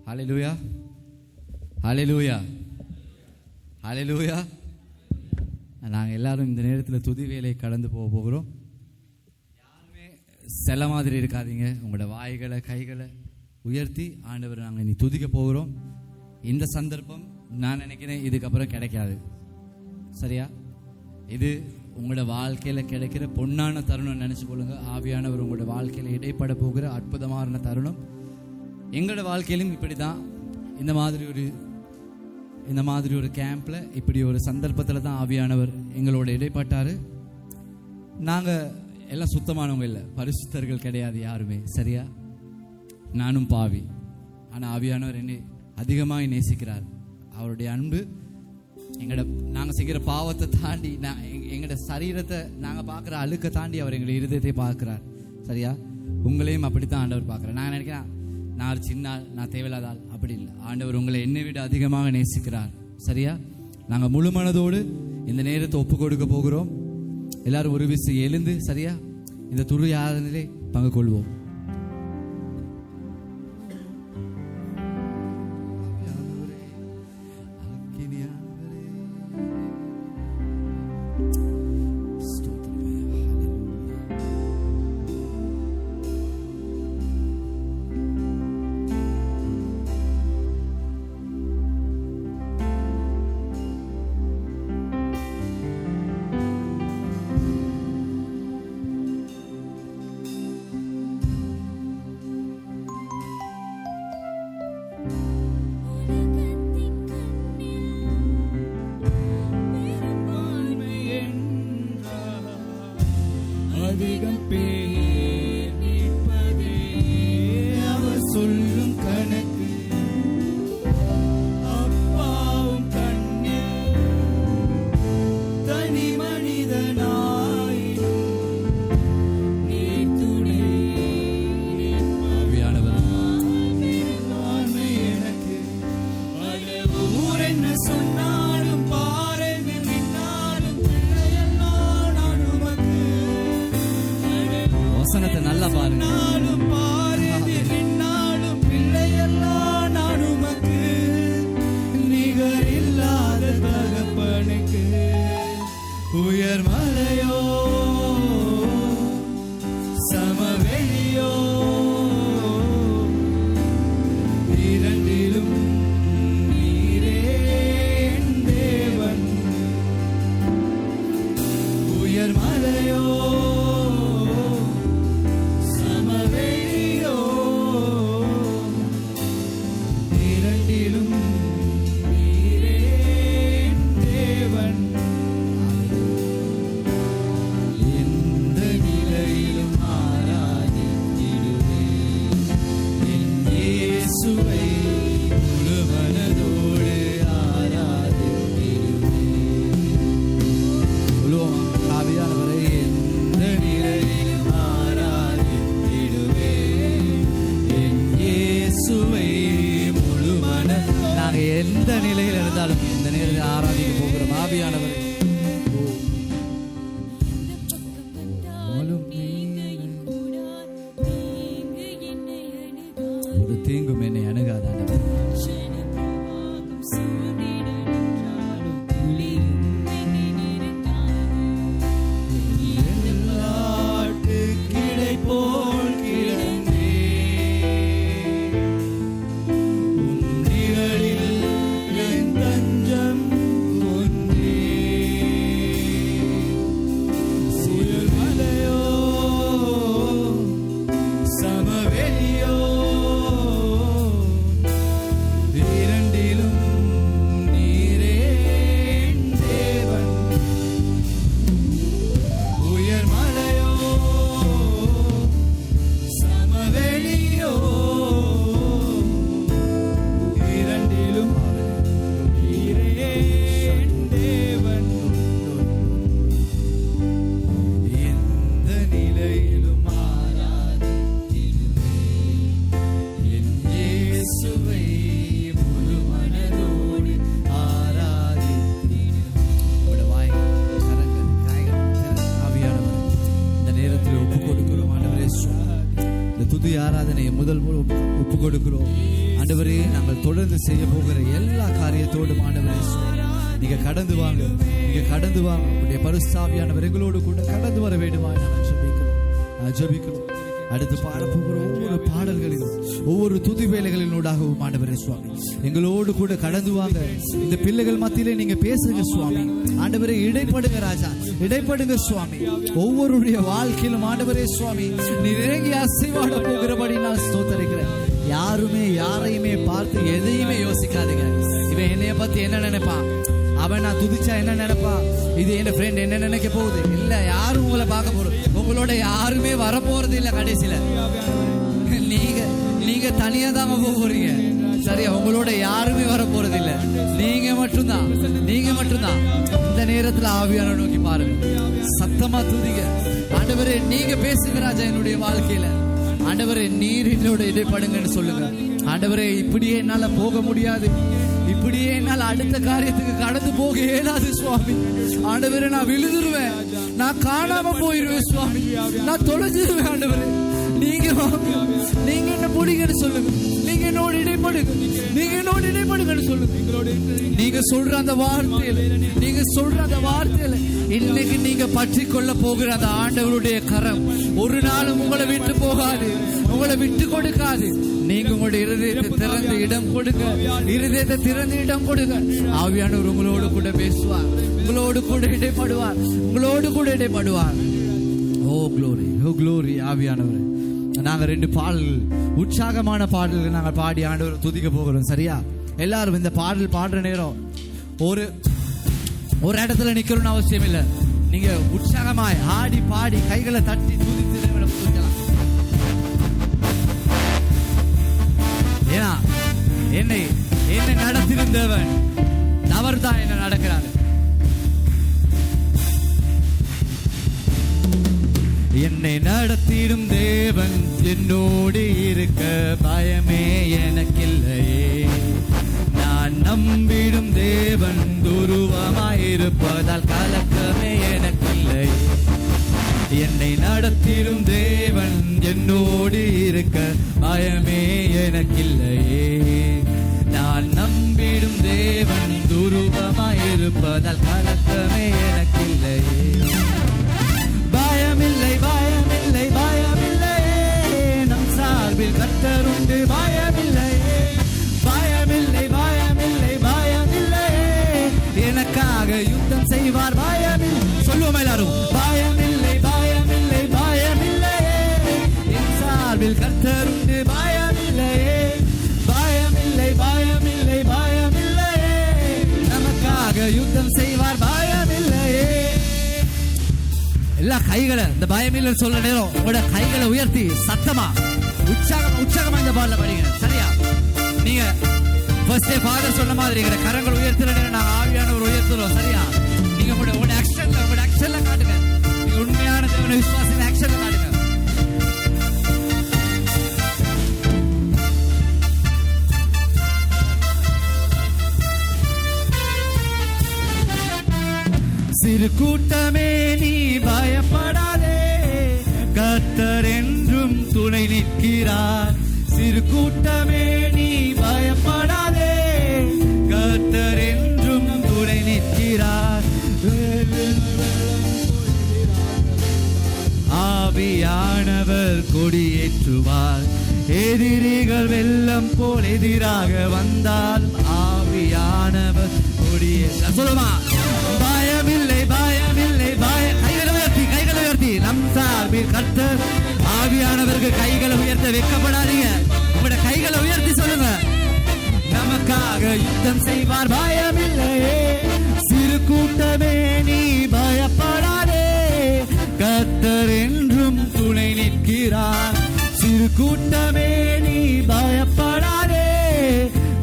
ஹல்லேலூயா, ஹல்லேலூயா, ஹல்லேலூயா. நாங்கள் எல்லாரும் இந்த நேரத்தில் துதி வேலை கடந்து போகிறோம். யாருமே சில மாதிரி இருக்காதீங்க. உங்களோட வாய்களை கைகளை உயர்த்தி ஆண்டவர் நாங்கள் இனி துதிக்க போகிறோம். இந்த சந்தர்ப்பம் நான் நினைக்கிறேன் இதுக்கப்புறம் கிடைக்காது. சரியா? இது உங்களோட வாழ்க்கையில் கிடைக்கிற பொன்னான தருணம் நினச்சி கொள்ளுங்க. ஆவியானவர் உங்களோட வாழ்க்கையில் இடைப்பட போகிற அற்புதமான தருணம். எங்களோட வாழ்க்கையிலும் இப்படி தான். இந்த மாதிரி ஒரு கேம்பில் இப்படி ஒரு சந்தர்ப்பத்தில் தான் ஆவியானவர் எங்களோட இடைப்பட்டார். நாங்கள் எல்லாம் சுத்தமானவங்க இல்லை, பரிசுத்தர்கள் கிடையாது யாருமே. சரியா? நானும் பாவி. ஆனால் ஆவியானவர் என்னை அதிகமாக நேசிக்கிறார். அவருடைய அன்பு நாங்கள் செய்கிற பாவத்தை தாண்டி, எங்களோட சரீரத்தை நாங்கள் பார்க்குற அழுக்கை தாண்டி அவர் எங்களை இருதயத்தை பார்க்குறார். சரியா? உங்களையும் அப்படித்தான் ஆண்டவர் பார்க்குறார். நான் நினைக்கிறேன் நான் ஒரு சின்ன ஆள், நான் தேவையில்லாத ஆள். அப்படி இல்லை. ஆண்டவர் உங்களை என்னை விட அதிகமாக நேசிக்கிறார். சரியா? நாங்கள் முழு மனதோடு இந்த நேரத்தை ஒப்பு கொடுக்க போகிறோம். எல்லாரும் ஒரு விசை எழுந்து சரியா இந்த துரு ஆராதனையிலே பங்கு கொள்வோம். அதிகம் பேர் நிற்பதே அவர் சொல்லும் கணக்கு. அப்பாவும் கண்ணில் தனி மனிதனாயினும் நீ துணை நிற்பான்மை எனக்கு. ஊர் என்ன சொன்னாலும் பாருங்க நின்னாலும் பிள்ளையெல்லாம் நான் உமக்கு. வசனத்தை நல்லா பாருங்க. நின்னாலும் பிள்ளையெல்லாம் நான் உமக்கு. நிகர் இல்லாத தகப்பனுக்கு. உயர் மலையோ சமவெளியோ இரண்டிலும் நீரே என் தேவன். உயர் மலையோ சமவெளியோ இரண்டிலும் நீரே என் தேவன். எந்த நிலையிலும் ஆராதித்திடுவேன் என் இயேசுவை. முழு மனதோடு ஆராதித்திடுவேன். ஆவியானவரே, எந்த துதி ஆராதனையை முதல் ஒப்பு கொடுக்கிறோம் ஆண்டவரே. நாங்கள் தொடர்ந்து செய்ய போகிற எல்லா காரியத்தோடும் ஆண்டவரே நீங்க கடந்து வாங்க, நீங்க கடந்து வாங்க. உங்களுடைய பரிசுத்தாவியானவர் எங்களோடு கூட கடந்து வர வேண்டுமா நாங்கள் ஜெபிக்கிறோம். அடுத்து பாடப்போகிற ஒவ்வொரு பாடல்களிலும் ஒவ்வொரு துதி வேலைகளினூடாகவும் ஆண்டவரே சுவாமி எங்களோடு கூட கடந்து வாங்க. இந்த பிள்ளைகள் மத்தியிலே நீங்க பேசுங்க சுவாமி. ஆண்டவரே இடைப்படுங்க ராஜா, இடைப்படுங்க சுவாமி. ஒவ்வொருடைய வாழ்க்கையிலும் ஆண்டவரே சுவாமி நீ இறங்கி அசைவாட போகிறபடி நான் ஸ்தோத்தரிக்கிறேன். யாருமே யாரையுமே பார்த்து எதையுமே யோசிக்காதீங்க. இவன் என்னைய பத்தி என்ன நினைப்பான், அவன் நான் துதிச்சா என்ன நினைப்பா, இது என் ஃப்ரெண்ட் என்ன நினைக்க போகுது. இல்ல, யாரும் உங்களை பார்க்க போறது, உங்களோட யாருமே வர போறது இல்ல. கடைசியில நீங்க தனியா தான் போறீங்க. சரியா, உங்களோட யாருமே வர போறது இல்ல. நீங்க மட்டும்தான். இந்த நேரத்துல ஆவியான நோக்கி பாருங்க, சத்தமா துதிங்க. ஆண்டவரே நீங்க பேசுங்க ராஜா என்னுடைய வாழ்க்கையில. ஆண்டவரே நீர் என்னோட இடைப்படுங்கன்னு சொல்லுங்க. ஆண்டவரே இப்படியே என்னால போக முடியாது, இப்படியே என்னால் அடுத்த காரியத்துக்கு கடந்து போக இயலாது சுவாமி. ஆண்டவரே நான் விழுதுருவேன், நான் காணாம போயிருவேன் சுவாமி, நான் தொலைஞ்சிருவேன். ஆண்டவரே நீங்க என்ன பிடிங்கன்னு சொல்லுங்க. நீங்க என்னோட இடைப்படுங்க, நீங்க என்னோட இடைப்படுங்கன்னு சொல்லுங்க. நீங்க சொல்ற அந்த வார்த்தையில இன்னைக்கு நீங்க பற்றி கொள்ள போகிற அந்த ஆண்டவருடைய கரம் ஒரு நாளும் உங்களை விட்டு போகாது, உங்களை விட்டு கொடுக்காது. நீங்க உங்களுடைய இருதயத்தை திறந்து இடம் கொடுங்க, இருதயத்தை திறந்து இடம் கொடுங்க. ஆவியானவர் உங்களோடு கூட பேசுவார், உங்களோடு கூட இடைப்படுவார், உங்களோடு கூட இடைப்படுவார். ஓ க்ளோரி, ஓ க்ளோரி. ஆவியானவர் நாங்க 2 பாடல்கள், உற்சாகமான பாடல்கள் நாங்கள் பாடி ஆண்டவர் துதிக்க போகிறோம். சரியா, எல்லாரும் இந்த பாடல் பாடுற நேரம் ஒரு இடத்துல நிக்கணும்னு அவசியம் இல்லை. நீங்க உற்சாகமாய் ஆடி பாடி கைகளை தட்டி துதித்து துதிக்கலாம். ஏன்னா என்னை நடத்திருந்தவன் அவர் தான் என்ன நடக்கிறார். என்னை நடத்திடும் தேவன் என்னோடு இருக்க பயமே எனக்கில்லையே. நான் நம்பிடும் தேவன் துருவமாயிருப்பதால் கலக்கமே எனக்கில்லை. என்னை நடத்திடும் தேவன் என்னோடு இருக்க பயமே எனக்கில்லையே. நான் நம்பிடும் தேவன் துருவமாயிருப்பதால் கலக்கமே எனக்கில்லையே. பயமில்லை பயமில்லை பயமில்லையே, நம் சார்பில் கர்த்தருண்டு. பயமில்லையே பயமில்லை பயமில்லை பயமில்லையே, எனக்காக யுத்தம் செய்வார். பயமில்லை, சொல்லுவோம் எல்லாரும். பயமில்லை பயமில்லை பயமில்லையே, என் சார்பில் கர்த்தருண்டு. பயமில்லையே பயமில்லை பயமில்லை பயமில்லையே, நமக்காக யுத்தம் செய்வார். பயமில்லையே. எல்லா கைகளை இந்த பயமில்லை சொல்ற நேரம் உங்களோட கைகளை உயர்த்தி சத்தமா உற்சாகமா இந்த பாடல படிங்க. சரியா, நீங்க ஃபர்ஸ்ட் ஃபாதர் சொன்ன மாதிரி கரங்கள் உயர்த்துற நேரம் நாங்க ஆவியானவர் உயர்த்துறோம். சரியா, நீங்க உங்களோட ஆக்ஷன்ல காட்டுங்க. நீங்க உண்மையான தேவனை விசுவாசத்தை ஆக்ஷன்ல காட்டுங்க. சிறு கூட்டமே நீ பயப்படாதே, கர்த்தர் என்றும் துணை நிற்கிறார். சிறு கூட்டமே நீ பயப்படாதே, கர்த்தர் என்றும் துணை நிற்கிறார். ஆவியானவர் கொடியேற்றுவார், எதிரிகள் வெள்ளம் போல் எதிராக வந்தால் ஆவியானவர் கொடியேற்ற. சொல்லுமா, பயமில்லை பயமில்லை கைகளை உயர்த்தி நம் சார்பில் கர்த்தர். ஆவியானவருக்கு கைகளை உயர்த்த வெட்கப்படாதீங்க, உங்களோட கைகளை உயர்த்தி சொல்லுங்க. நமக்காக யுத்தம் செய்வார். பயமில்லையே. சிறு கூட்டமே நீ பயப்படாதே, கர்த்தர் என்றும் துணை நிற்கிறார். சிறு கூட்டமே நீ பயப்படாதே,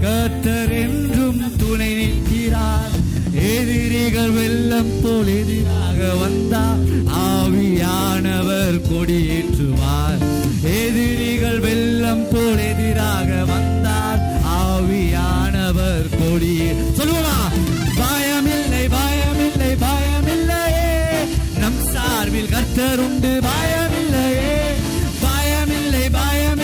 கர்த்தர் என்றும் துணை நிற்கிறார். எதிரிகள் வெள்ளம் போல் எதிராக வந்தால் ஆவியானவர் கொடியேற்றுவார். எதிரிகள் வெள்ளம் போல் எதிராக வந்தால் ஆவியானவர் கொடியே. சொல்லுவோமா, பயமில்லை பயமில்லை பயமில்லையே, நம் சார்பில் கர்த்தர் உண்டு. பயமில்லையே பயமில்லை பயம்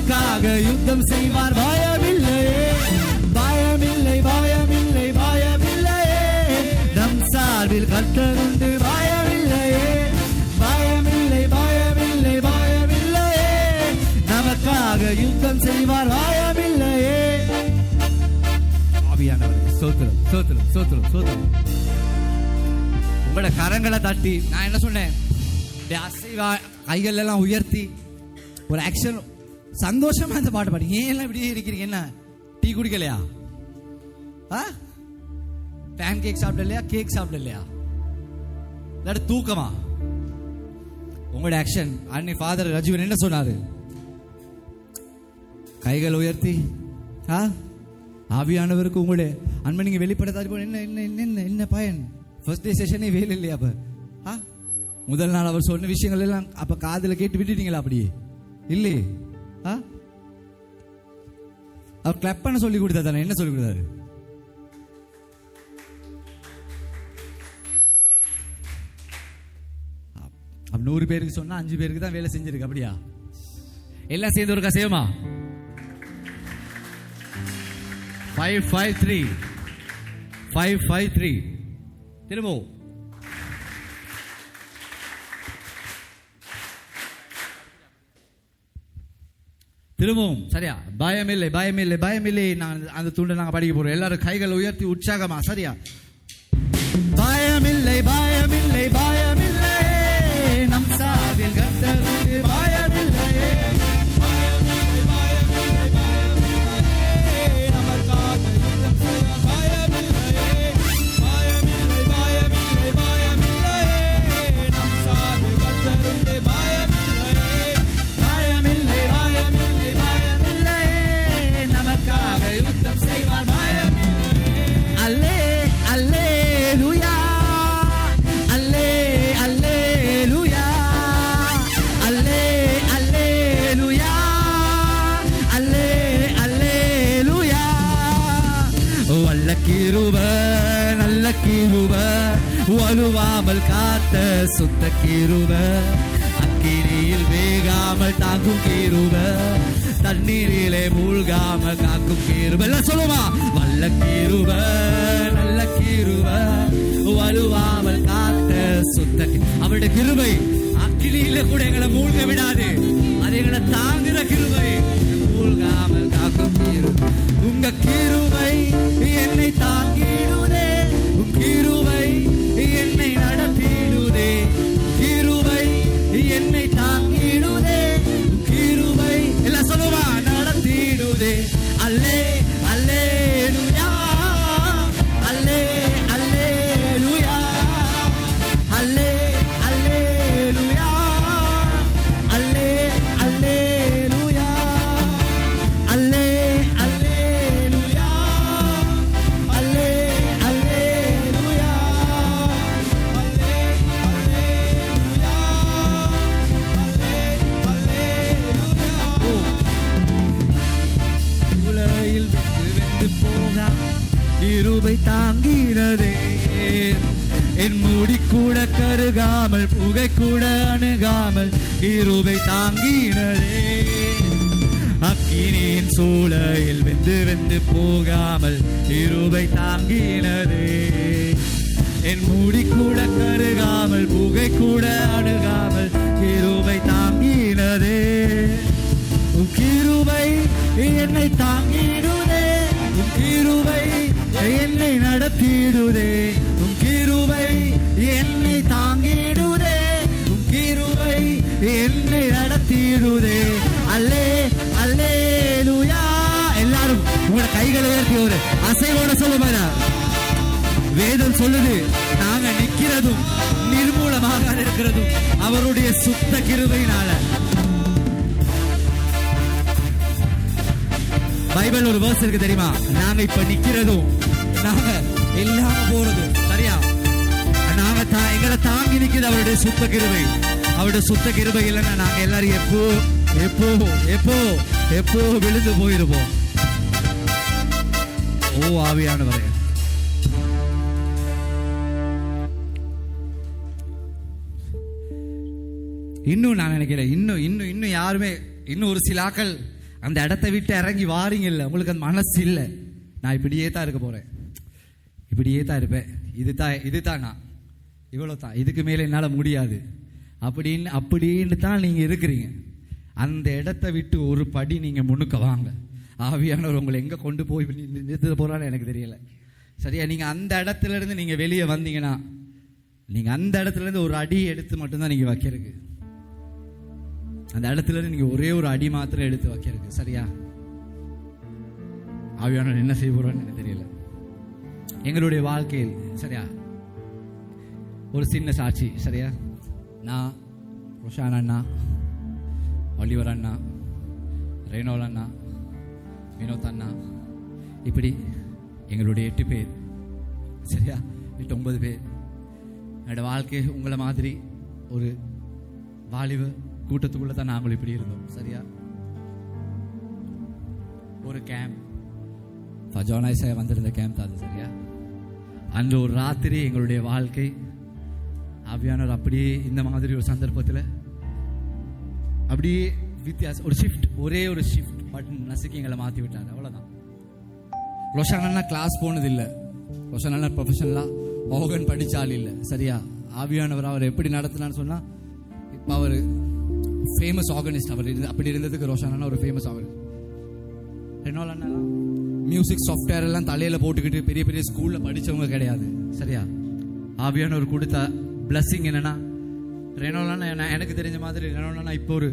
நமக்காக யுத்தம் செய்வார். பயமில்லையே, பயமில்லை, பயமில்லை, பயமில்லையே. நம் சார்பில் கர்த்தர் உண்டு. பயமில்லையே, பயமில்லை, பயமில்லை, பயமில்லையே. நமக்காக யுத்தம் செய்வார். பயமில்லையே. ஆவியானவரே, ஸ்தோத்திரம், ஸ்தோத்திரம், ஸ்தோத்திரம், ஸ்தோத்திரம். உங்களோட கரங்களை தட்டி நான் என்ன சொன்னேன், அசைவா கைகள் எல்லாம் உயர்த்தி ஒரு ஆக்ஷன் சந்தோஷமா இந்த பாட்டு பாடி. ஏன் எல்லாம் இப்படியே இருக்கிறீங்க? என்ன டீ குடிக்கலையா? பேன் கேக் சாப்பிடலையா? கேக் சாப்பிடலையா? இல்லாட்டி தூக்கமா? உங்களோட ஆக்ஷன். அன்னை ஃபாதர் ரஜீவன் என்ன சொன்னாரு? கைகள் உயர்த்தி ஆவியானவருக்கு உங்களுடைய அன்பை நீங்க வெளிப்படுத்தாது போல. என்ன என்ன என்ன என்ன பயன்? ஃபர்ஸ்ட் டே செஷனே வேலை இல்லையா? அப்ப முதல் நாள் அவர் சொன்ன விஷயங்கள் எல்லாம் அப்ப காதுல கேட்டு விட்டுட்டீங்களா? அப்படியே இல்லையே. அவர் கிளப் பண்ண சொல்லி கொடுத்தா தானே? என்ன சொல்லி கொடுத்தாரு? அப்ப 100 பேருக்கு சொன்னா 5 பேருக்கு தான் வேலை செஞ்சிருக்கு. அப்படியா? எல்லாம் சேர்ந்து ஒருக்கா செய்யுமா? 553 553 திரும்பவும். திரும்பவும் சரியா? பயமில்லை, பயமில்லை, பயமில்லை. நான் அந்த துண்டை நாங்க படிக்க போறோம். எல்லாரும் கைகளை உயர்த்தி உற்சாகமா. சரியா? பயமில்லை, பயமில்லை, பயமில்லை. நம் சார்பில் கர்த்தர் உண்டு. பயமில்லையே, நல்ல கிருப வலுவாமல் காத்த சுத்த கிருப, அக்கினியில் வேகாமல் தாங்கும் கிருப, தண்ணீரிலே மூழ்காமல் காக்கும் கிருப. எல்லாம் சொல்லுமா? வல்ல கிருப நல்ல கிருப வலுவாமல் காத்த சுத்த. அவருடைய கிருபை அக்கினியில கூட எங்களை மூழ்க விடாது. அது எங்களை தாங்குற கிருபை, மூழ்காமல் காக்கும் கிருபை. உங்க கிருபை என்னை தாங்கிடுதே, உன் கிருபை என்னை நடத்திடுதே, கிருபை என்னை தாங்கிடுதே, கிருபை எல்லாம் சொல்லுவா நடத்திடுதே. அல்லே அல்லேலூயா, அல்லே அல்லேலூயா, அல்லே அல்லேலூயா, அல்லே அல்லேலூயா, அல்லே அல்லேலூயா, அல்லே அல்லேலூயா, அல்லே அல்லேலூயா, அல்லே அல்லேலூயா. உலகில் வெந்து போகா கிருபை தாங்கினதே, என் மூடி கூட கருகாமல் புகை கூட அணுகாமல் கிருபை தாங்கினதே. அக்கினியின் சூளையில் வெந்து வெந்து போகாமல் கிருபை தாங்கினதே, என் மூடி கூட கருகாமல் புகை கூட அணுகாமல் கிருபை தாங்கினதே. உன் கிருபை என்னை தாங்கிடுதே, உன் கிருபை என்னை நடத்திடுதே, உன் கிருபை என்னை தாங்கிடுதே, உன் கிருபை என்னை நடத்திடுதே. அல்லே அல்லேலூயா. எல்லாரும் உங்களோட கைகளை உயர்த்தி ஒரு அசைவோட சொல்லுமா? வேதம் சொல்லுது, நாங்க நிக்கிறதும் நிர்மூலமாக இருக்கிறதும் அவருடைய சுத்த கிருபையினால. பைபிள் ஒரு வேர்ஸ் இருக்கு தெரியுமா? நாங்க இப்ப நிக்கிறதும் நாங்க இல்லாம போறதும் சரியா? நாங்க எங்களை தாங்கி நிக்கிறது அவருடைய சுத்த கிருபை. அவருடைய சுத்த கிருபை இல்லைன்னா நாங்க எல்லாரும் எப்போ எப்போ எப்போ எப்போ விழுந்து போயிருப்போம். ஓ ஆவியானவரே, இன்னும் நான் நினைக்கிறேன் இன்னும் இன்னும் இன்னும் யாருமே இன்னும் ஒரு சில ஆக்கள் அந்த இடத்த விட்டு இறங்கி வாரீங்கல்ல, உங்களுக்கு அந்த மனசு இல்லை, நான் இப்படியே தான் இருக்க போகிறேன், இப்படியே தான் இருப்பேன், இது தான் நான், இவ்வளோ தான், இதுக்கு மேலே என்னால் முடியாது அப்படின்னு தான் நீங்கள் இருக்கிறீங்க. அந்த இடத்த விட்டு ஒரு படி நீங்கள் முன்னுக்க வாங்க. ஆவியானவர் உங்களை எங்கே கொண்டு போய் நிறுத்த போகிறான்னு எனக்கு தெரியல. சரியா? நீங்கள் அந்த இடத்துலேருந்து நீங்கள் வெளியே வந்தீங்கன்னா, நீங்கள் அந்த இடத்துலேருந்து ஒரு அடி எடுத்து மட்டும்தான் நீங்கள் வைக்கிறதுக்கு, அந்த இடத்துலேருந்து நீங்கள் ஒரே ஒரு அடி மாத்திரம் எடுத்து வைக்கிறதுக்கு. சரியா? ஆவியானவர் என்ன செய்ய போகிறான்னு எனக்கு தெரியல. எங்களுடைய வாழ்க்கையில் சரியா ஒரு சின்ன சாட்சி. சரியா? நான், ரோஷான் அண்ணா, ஒலிவர் அண்ணா, ரெய்னோல் அண்ணா, வினோத் அண்ணா, இப்படி எங்களுடைய 8 பேர். சரியா? 8-9 பேர். என்னோட வாழ்க்கை உங்களை மாதிரி ஒரு வாலிப கூட்டத்துக்குள்ள தான் நாங்களும் இப்படி இருந்தோம். சரியா? ஒரு கேம்ப், ஃபஜோனாய்ஸாக வந்திருந்த கேம்ப் தான் அது. சரியா? அந்த ஒரு ராத்திரி எங்களுடைய வாழ்க்கை ஆவியானவர் அப்படியே இந்த மாதிரி ஒரு சந்தர்ப்பத்தில் அப்படியே வித்தியாசம், ஒரு ஷிஃப்ட், ஒரே ஒரு ஷிஃப்ட் பட்டன் நசுக்கி எங்களை மாற்றி விட்டாங்க. அவ்வளோதான். ரோஷான் அண்ணா கிளாஸ் போனதில்லை, ரோஷான் அண்ணா ப்ரொஃபஷனலாக ஆர்கன் படித்தால் இல்லை. சரியா? ஆவியானவர் அவர் எப்படி நடத்தினான்னு சொன்னால், இப்போ அவர் ஃபேமஸ் ஆர்கனிஸ்ட். அவர் அப்படி இருந்ததுக்கு ரோஷான் அண்ணா ஒரு ஃபேமஸ் ஆர்கனிஸ்ட். ரெனோல் அண்ணாலாம் மியூசிக் சாஃப்ட்வேர் எல்லாம் தலையில் போட்டுக்கிட்டு பெரிய பெரிய ஸ்கூலில் படித்தவங்க கிடையாது. சரியா? ஆவியானவர் கொடுத்த பிளஸ்ஸிங் என்னன்னா, ரெனோல் அண்ணா எனக்கு தெரிஞ்ச மாதிரி ரெனோல் அண்ணா இப்போ ஒரு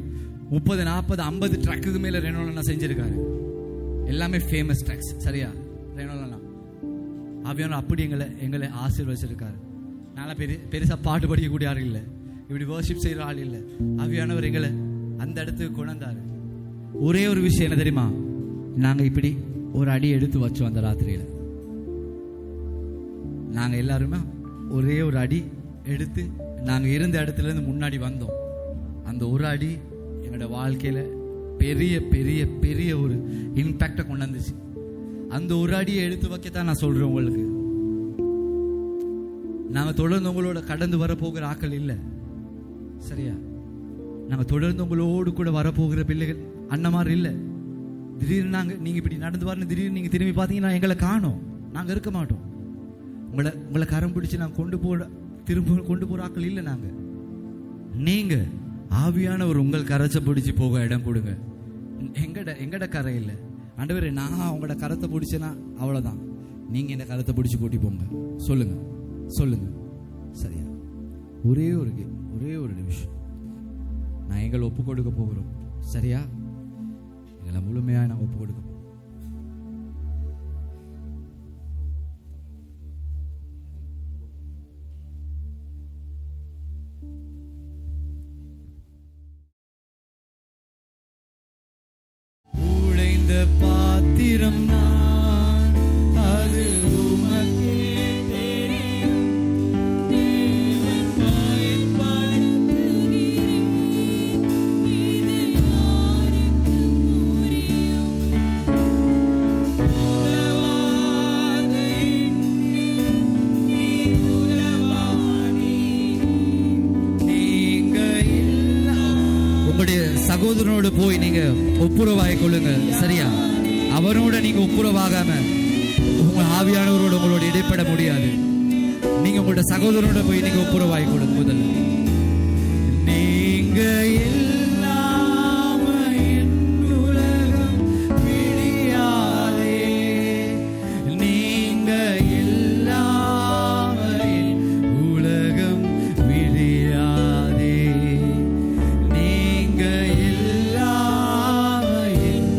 30-40-50 ட்ராக்குக்கு மேலே ரெனோல் அண்ணா செஞ்சுருக்காரு. எல்லாமே ஃபேமஸ் ட்ராக்ஸ். சரியா? ரெனோல் அண்ணா ஆவியானவர் அப்படி எங்களை ஆசீர்வதிச்சிருக்காரு. நான் பெருசாக பாட்டு படிக்கக்கூடிய ஆள் இல்லை, இப்படி வர்ஷிப் செய்கிற ஆள் இல்லை. ஆவியானவர் எங்களை அந்த இடத்துக்கு கொண்டாந்தாரு. ஒரே ஒரு விஷயம் என்ன தெரியுமா? நாங்கள் இப்படி ஒரு அடி எடுத்து வச்சோம். அந்த ராத்திரியில் நாங்கள் எல்லாருமே ஒரே ஒரு அடி எடுத்து நாங்கள் இருந்த இடத்துலேருந்து முன்னாடி வந்தோம். அந்த ஒரு அடி என்னோட வாழ்க்கையில் பெரிய பெரிய பெரிய ஒரு இம்பேக்டை கொண்டு வந்துச்சு. அந்த ஒரு அடியை எடுத்து வைக்கத்தான் நான் சொல்கிறேன் உங்களுக்கு. நாங்கள் தொடர்ந்து உங்களோட கடந்து வரப்போகிற ஆக்கள் இல்லை. சரியா? நாங்கள் தொடர்ந்து உங்களோடு கூட வரப்போகிற பிள்ளைகள் அண்ணமாரி இல்லை. திடீர்னு நீங்கள் இப்படி நடந்து வரணும், திடீர்னு நீங்கள் திரும்பி பார்த்தீங்கன்னா எங்களை காணோம், நாங்கள் இருக்க மாட்டோம். உங்களை கரம் பிடிச்சி நாங்கள் திரும்ப கொண்டு போகிற ஆக்கள் இல்லை. நீங்கள் ஆவியானவர் உங்கள் கரைச்சை பிடிச்சி போக இடம் கொடுங்க. எங்கட கரை இல்லை. ஆண்டவரே, நான் உங்களோட கரத்தை பிடிச்சேன்னா அவ்வளோதான், நீங்கள் இந்த கரத்தை பிடிச்சி கூட்டி போங்க. சொல்லுங்க. சரியா? ஒரே ஒரு நிமிஷம் நான் எங்களை ஒப்பு கொடுக்க போகிறோம். சரியா? எங்களை முழுமையாக நான் ஒப்பு கொடுக்க. உடைந்த பாத்திரம் நான், அது உமக்கே தெரியும். தேவன் பயன்படுத்துகிறீர், இது யாருக்கு புரியும்? உலவாத நீ உலவானி, நீங்க இல்லா. உங்களுடைய சகோதரனோடு போய் நீங்க ஒப்புரவாய் கொள்ளுங்க. சரியா? அவரோட நீங்க ஒப்புரவாகாம உங்க ஆவியானவரோட உங்களோட இடைப்பட முடியாது. நீங்க உங்களோட சகோதரனோட போய் நீங்க ஒப்புரவாய் கொடுங்க. முதல்ல நீங்க இல்லாம என் உலகம் விடியாதே, நீங்க இல்லாம என் உலகம் விடியாதே, நீங்க இல்லாம என்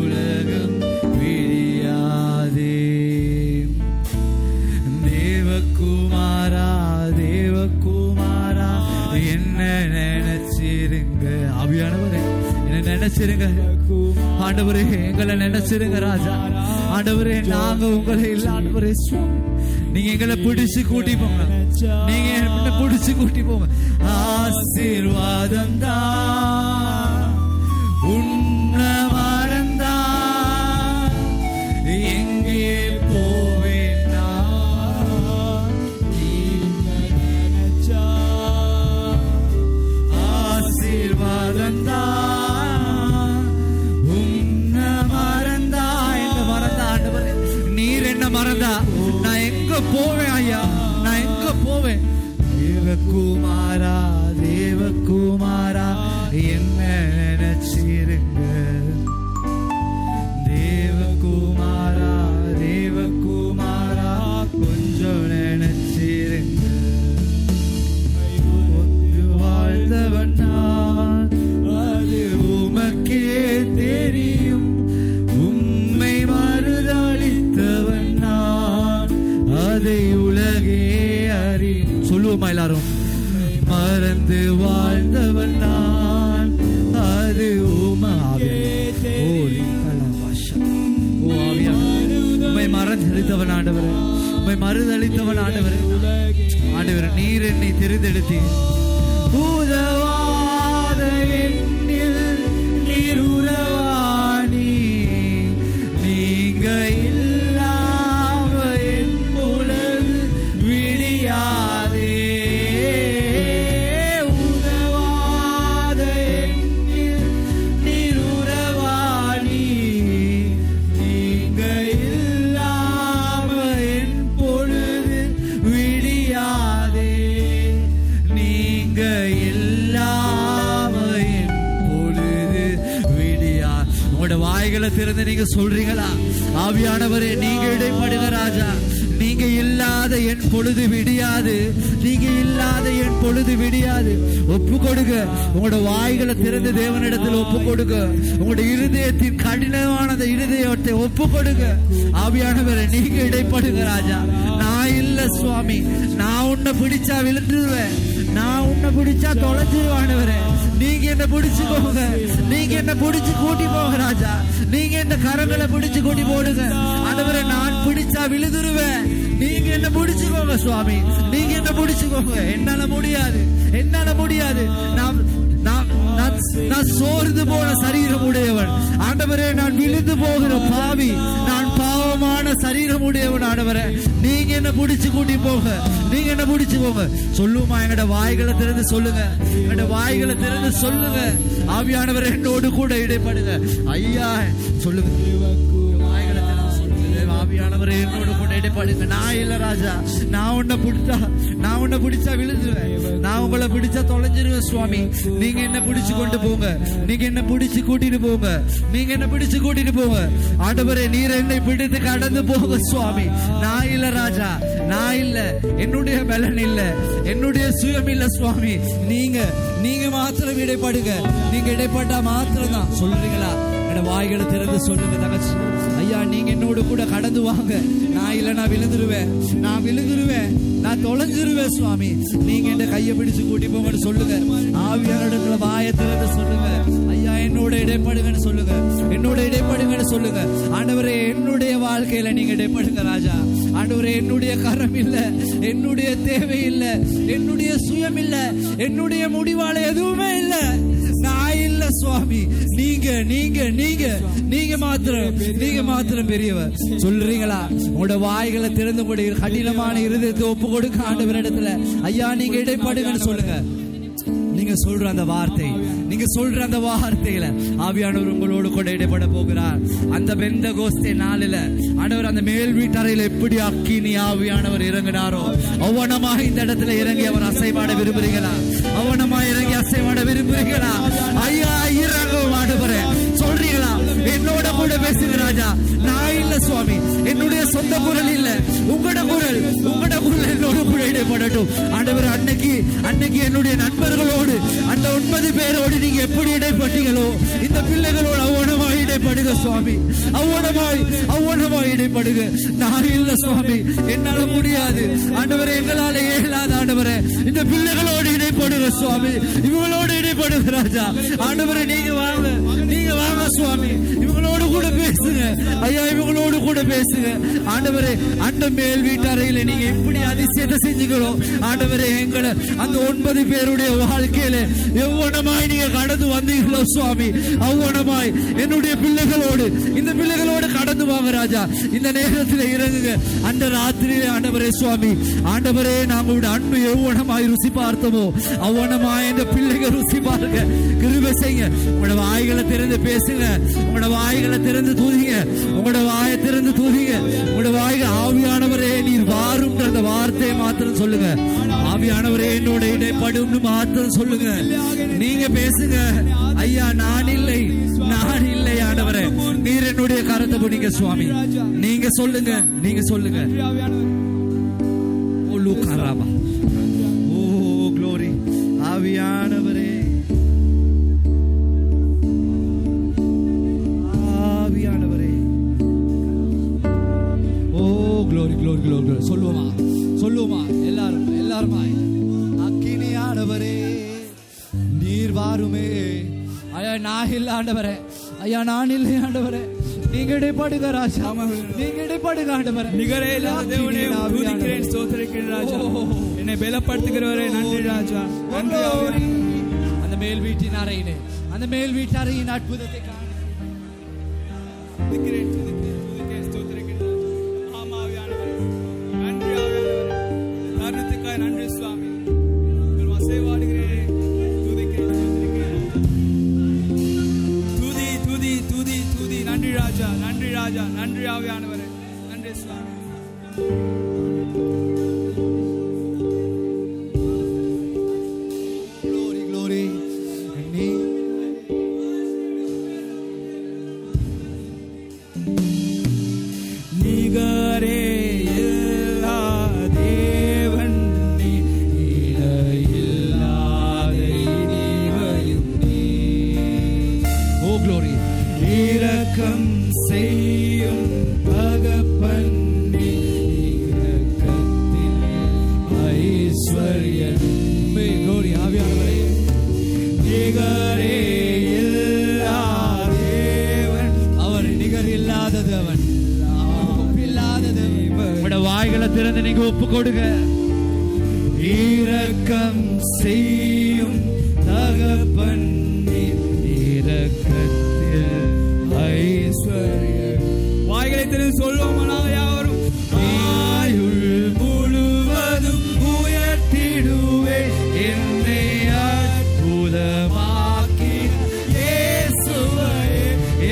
உலகம் விடியாதே. தேவகுமாரா என்ன நினைச்சிருங்க. ஆவியானவரே, என்ன நினைச்சிருங்க. ஆண்டவரே, எங்களை நினைச்சிருங்க ராஜா. ஆண்டவரே, நாங்க உங்களை இல்ல. ஆண்டவரே, நீங்க எங்களை பிடிச்சு கூட்டி போங்க. நீங்க என்ன பிடிச்சு கூட்டி போங்க. ஆசீர்வாதம் தான், உன்னை மறந்தான் எங்கே போவேன் நான். நீங்க நினைச்சா ஆசீர்வாதம் தான், உன்னை போவேன். தேவகுமாரா தேவகுமாரா என்ன நினைச்சிருங்க, தேவகுமாரா தேவகுமாரா கொஞ்சம் நினைச்சிருங்க. வாழ்ந்தவன் நான் அது உமக்கே தெரியும், உம்மை மறுதளித்தவன் நான் அதை உலகே அறியும். சொல்லுவோமா எல்லாரும்? மறந்து வாழ்ந்தவன் நான் அது உம்மை மறந்தளித்தவன் ஆண்டவரே, உம்மை மறுதளித்தவன் ஆண்டவரே. ஆண்டவரே நீர் என்னை தெரிந்தெடுத்தீர். உதவாத என்னில் நீர் உறவாணி, நீங்க இல்லாம என் பொழுது விடியாதே. உதவாத என்னில் நீர் உறவாணி, நீங்க இல்லாம என் பொழுது விடியாதே. நீங்க இல்லாம என் பொழுது விடியா. உங்களோட வாய்களை திறந்து நீங்க சொல்றீங்களா? ஆவியானவரே நீங்க இடைப்படுங்க ராஜா. நீங்க இல்லாத என் பொழுது விடியாது, நீங்க இல்லாத என் பொழுது விடியாது. ஒப்பு கொடுங்க. உங்களோட வாய்களை திறந்து தேவனிடத்தில் ஒப்பு கொடுங்க. உங்களுடைய இருதயத்தின் கடினமான இருதயத்தை ஒப்பு கொடுங்க. ஆவியானவரே நீங்க இடைப்படுங்க ராஜா. நான் இல்ல சுவாமி, நான் உன்னை பிடிச்சா விழுந்துருவேன், நான் உன்னை பிடிச்சா தொலைச்சிருவானவரே. நீங்க என்ன பிடிச்சுக்கோங்க, நீங்க என்ன பிடிச்சு கூட்டி போங்க ராஜா. நீங்க என்ன கரங்களை பிடிச்சு கூட்டி போடுங்க ஆண்டவரே. நான் பிடிச்சா விழுதுருவேன், நீங்க என்ன பிடிச்சுக்கோங்க சுவாமி, நீங்க என்ன பிடிச்சுக்கோங்க. என்னால முடியாது, என்னால முடியாது. நான் சோர்ந்து போன சரீரம் உடையவன் ஆண்டவரே. நான் விழுந்து போகிற பாவி, நான் பாவமான சரீரம் உடையவன் ஆண்டவரே. நீங்க என்ன பிடிச்சு கூட்டி போங்க, நீங்க என்ன பிடிச்சு போங்க. சொல்லுமா? எங்கட வாய்களை திறந்து சொல்லுங்க, எங்கட வாய்களை திறந்து சொல்லுங்க. ஆவியானவர் என்னோடு கூட இடைப்படுங்க ஐயா. சொல்லுங்க, வாய்களை திறந்து சொல்லுங்க. ஆவியானவர் என்னோடு கூட இடைப்படுங்க. நான் இல்ல ராஜா, நான் உன்னை பிடிச்சா விழுந்துருவேன், நான் உங்களை பிடிச்சா தொலைஞ்சிருவேன் சுவாமி. நீங்க என்ன பிடிச்சு கொண்டு போங்க, நீங்க என்ன பிடிச்சு கூட்டிட்டு போங்க, நீங்க என்ன பிடிச்சு கூட்டிட்டு போங்க ஆண்டவரே. நீர் என்னை பிடித்து கடந்து போங்க சுவாமி. நான் இல்ல ராஜா, நான் இல்ல, என்னுடைய பலன் இல்ல, என்னுடைய சுயம் இல்ல சுவாமி. நீங்க மாத்திரம் இடைப்படுங்க. நீங்க இடைப்பட்டா மாத்திரம் தான். சொல்றீங்களா? என்னோட வாய்களை திறந்து சொல்லுங்க தங்கச்சி. ஐயா நீங்க என்னோடு கூட கடந்து வாங்க. நான் இல்ல, நான் விழுந்துருவேன், நான் விழுந்துருவேன், நான் தொலைஞ்சிருவேன் சுவாமி. நீங்க என்ன கையை பிடிச்சு கூட்டி போங்கன்னு சொல்லுங்க. ஆவியான இடத்துல வாயை திறந்து சொல்லுங்க. ஐயா என்னோட இடைப்படுங்கன்னு சொல்லுங்க, என்னோட இடைப்படுங்கன்னு சொல்லுங்க. ஆண்டவரே என்னுடைய வாழ்க்கையில நீங்க இடைப்படுங்க ராஜா. ஆண்டவரே என்னுடைய கரம் இல்ல, என்னுடைய தேவை இல்ல, என்னுடைய சுயம் இல்ல, என்னுடைய முடிவால எதுவுமே இல்ல. நான் இல்ல சுவாமி. நீங்க நீங்க நீங்க நீங்க மாத்திரம் பெரியவர். சொல்றீங்களா? உங்களோட வாய்களை திறந்து கொடு. கடினமான இருதயத்தை ஒப்பு கொடுக்க ஆண்டவரிடத்துல. ஐயா நீங்க இடைப்படுங்கன்னு சொல்லுங்க. நீங்க சொல்ற அந்த வார்த்தை, நீங்க சொல்ற அந்த வார்த்தையில ஆவியானவர் உங்களோடு கூட இடைப்பட போகிறார். அந்த பெந்தகோஸ்தே நாளில ஆண்டவர் அந்த மேல் வீட்டறையில எப்படி அக்கினி ஆவியானவர் இறங்கினாரோ அவ்வனமா இந்த இடத்துல இறங்கி அவர் அசைவாட விரும்புறீங்களா? அவ்வனமா இறங்கி அசைவாட விரும்புறீங்களா? ஐயா இறங்கும் ஆண்டவரே சொல்றீங்களா? என்னோட கூட பேசுங்க ராஜா. நான் இல்ல சுவாமி, என்னுடைய சொந்த குரல் இல்ல, உங்களோட குரல் என்னோட கூட இடைப்படட்டும் ஆண்டவர். அன்னைக்கு என்னுடைய நண்பர்களோடு அந்த 9 பேரோடு நீங்க எப்படி இடைப்பட்டீங்களோ இந்த பிள்ளைகளோடு அவ்வளவாய் இடைப்படுங்க சுவாமி. அவ்வளவாய் இடைப்படுங்க. நான் இல்ல சுவாமி, என்னால முடியாது ஆண்டவரே, எங்களால இயலாத ஆண்டவரே. இந்த பிள்ளைகளோடு இடைப்படுங்க சுவாமி, இவங்களோடு இடைப்படுங்க ராஜா. ஆண்டவரே நீங்க வாங்க சுவாமி, இவங்களோடு கூட பேசுங்க ஐயா, இவங்களோடு கூட பேசுங்க ஆண்டவரே. அந்த மேல் வீட்டறையில நீங்க எப்படி அதிசயத்தை செஞ்சீங்களோ ஆண்டவரே, எங்களை அந்த 9 பேருடைய வாழ்க்கையில எவ்வளமாய் நீங்க கடந்து வந்தீங்களோ சுவாமி, அவ்வளமாய் என்னுடைய பிள்ளைகளோடு இந்த பிள்ளைகளோடு கடந்து வாங்க ராஜா. இந்த நேரத்தில் இறங்குங்க. அந்த ராத்திரியிலே ஆண்டவரே சுவாமி, ஆண்டவரே நாங்களுடைய அன்பு எவ்வளமாய் ருசி பார்த்தோமோ வண்ணமா இந்த பிள்ளைகள் ருசி பாருங்க. கிருபை செய்யுங்க. உங்களோட வாய்களை திறந்து பேசுங்க. உங்களோட வாய்களை திறந்து தூதிங்க. உங்களோட வாயை திறந்து தூதிங்க. உங்களோட வாய்கள் ஆவியானவரே நீர் வாரும் அந்த வார்த்தையை மாத்திரம் சொல்லுங்க. ஆவியானவரே என்னோட இடைப்படும் மாத்திரம் சொல்லுங்க. நீங்க பேசுங்க. ஐயா நான் இல்லை, நான் இல்லை ஆண்டவரே, நீர் என்னுடைய கரத்தை பிடிங்க சுவாமி. நீங்க சொல்லுங்க, நீங்க சொல்லுங்க. ஓ லூகாராபா, ஓ க்ளோரி. ஆவியானவரே, ஆவியானவரே, ஓ க்ளோரி க்ளோரி க்ளோரி. சொல்லுவோமா, சொல்லுவோமா எல்லாரும், எல்லாருமா. அக்கினியானவரே நீர் வாருமே. ஐயா நான் இல்லை ஆண்டவரே, ஐயா நான் இல்லை ஆண்டவரே, நீங்க இடைப்படுங்க ராஜா, நீங்க இடைப்படுங்க ஆண்டவரே. நிகரே இல்லாத தேவனே துதிக்கிறேன், ஸ்தோத்திரிக்கிறேன் ராஜா. என்னை பலப்படுத்துகிறவரே நன்றி ராஜா, நன்றி. அந்த மேல் வீட்டின் அறையிலே, அந்த மேல் வீட்டு அறையின் அற்புதத்தை துதிக்கிறேன், துதிக்கிறேன், ஸ்தோத்திரிக்கிறேன் ராஜா. ஆமா ஆவியானவரே, நன்றி ஆவியானவரே, தருணத்துக்காக நன்றி சுவாமி. உங்கள் வசைவாடுகிறேன், துதிக்கிறேன், ஸ்தோத்திரிக்கிறேன். துதி துதி துதி துதி. நன்றி ராஜா, நன்றி ராஜா, நன்றி ஆவியானவரே, நன்றி சுவாமி. Glory glory. நிகரே இல்லா தேவன் நீ, இல்லாத இனிமையும் நீ. ஓ க்ளோரி. இரக்கம் செய்யும் தகப்பன் நீ, இரக்கத்தில் ஐஸ்வர்யம். க்ளோரி ஆவியானவரே. நிகரே இல்லா தேவன், அவர் நிகர் இல்லாத தேவன், இல்லாத தேவன். உங்களோட வாய்களை திறந்து நீங்க ஒப்பு கொடுங்க. இரக்கம் செய்யும் தகப்பன் நீ, இரக்கத்தில் ஐஸ்வர்யம். வாய்களை திறந்து சொல்லுவோம் நாங்கள் யாவரும். ஆயுள் முழுவதும் உயர்த்திடுவே என்னை அற்புதமாக்கி இயேசுவே,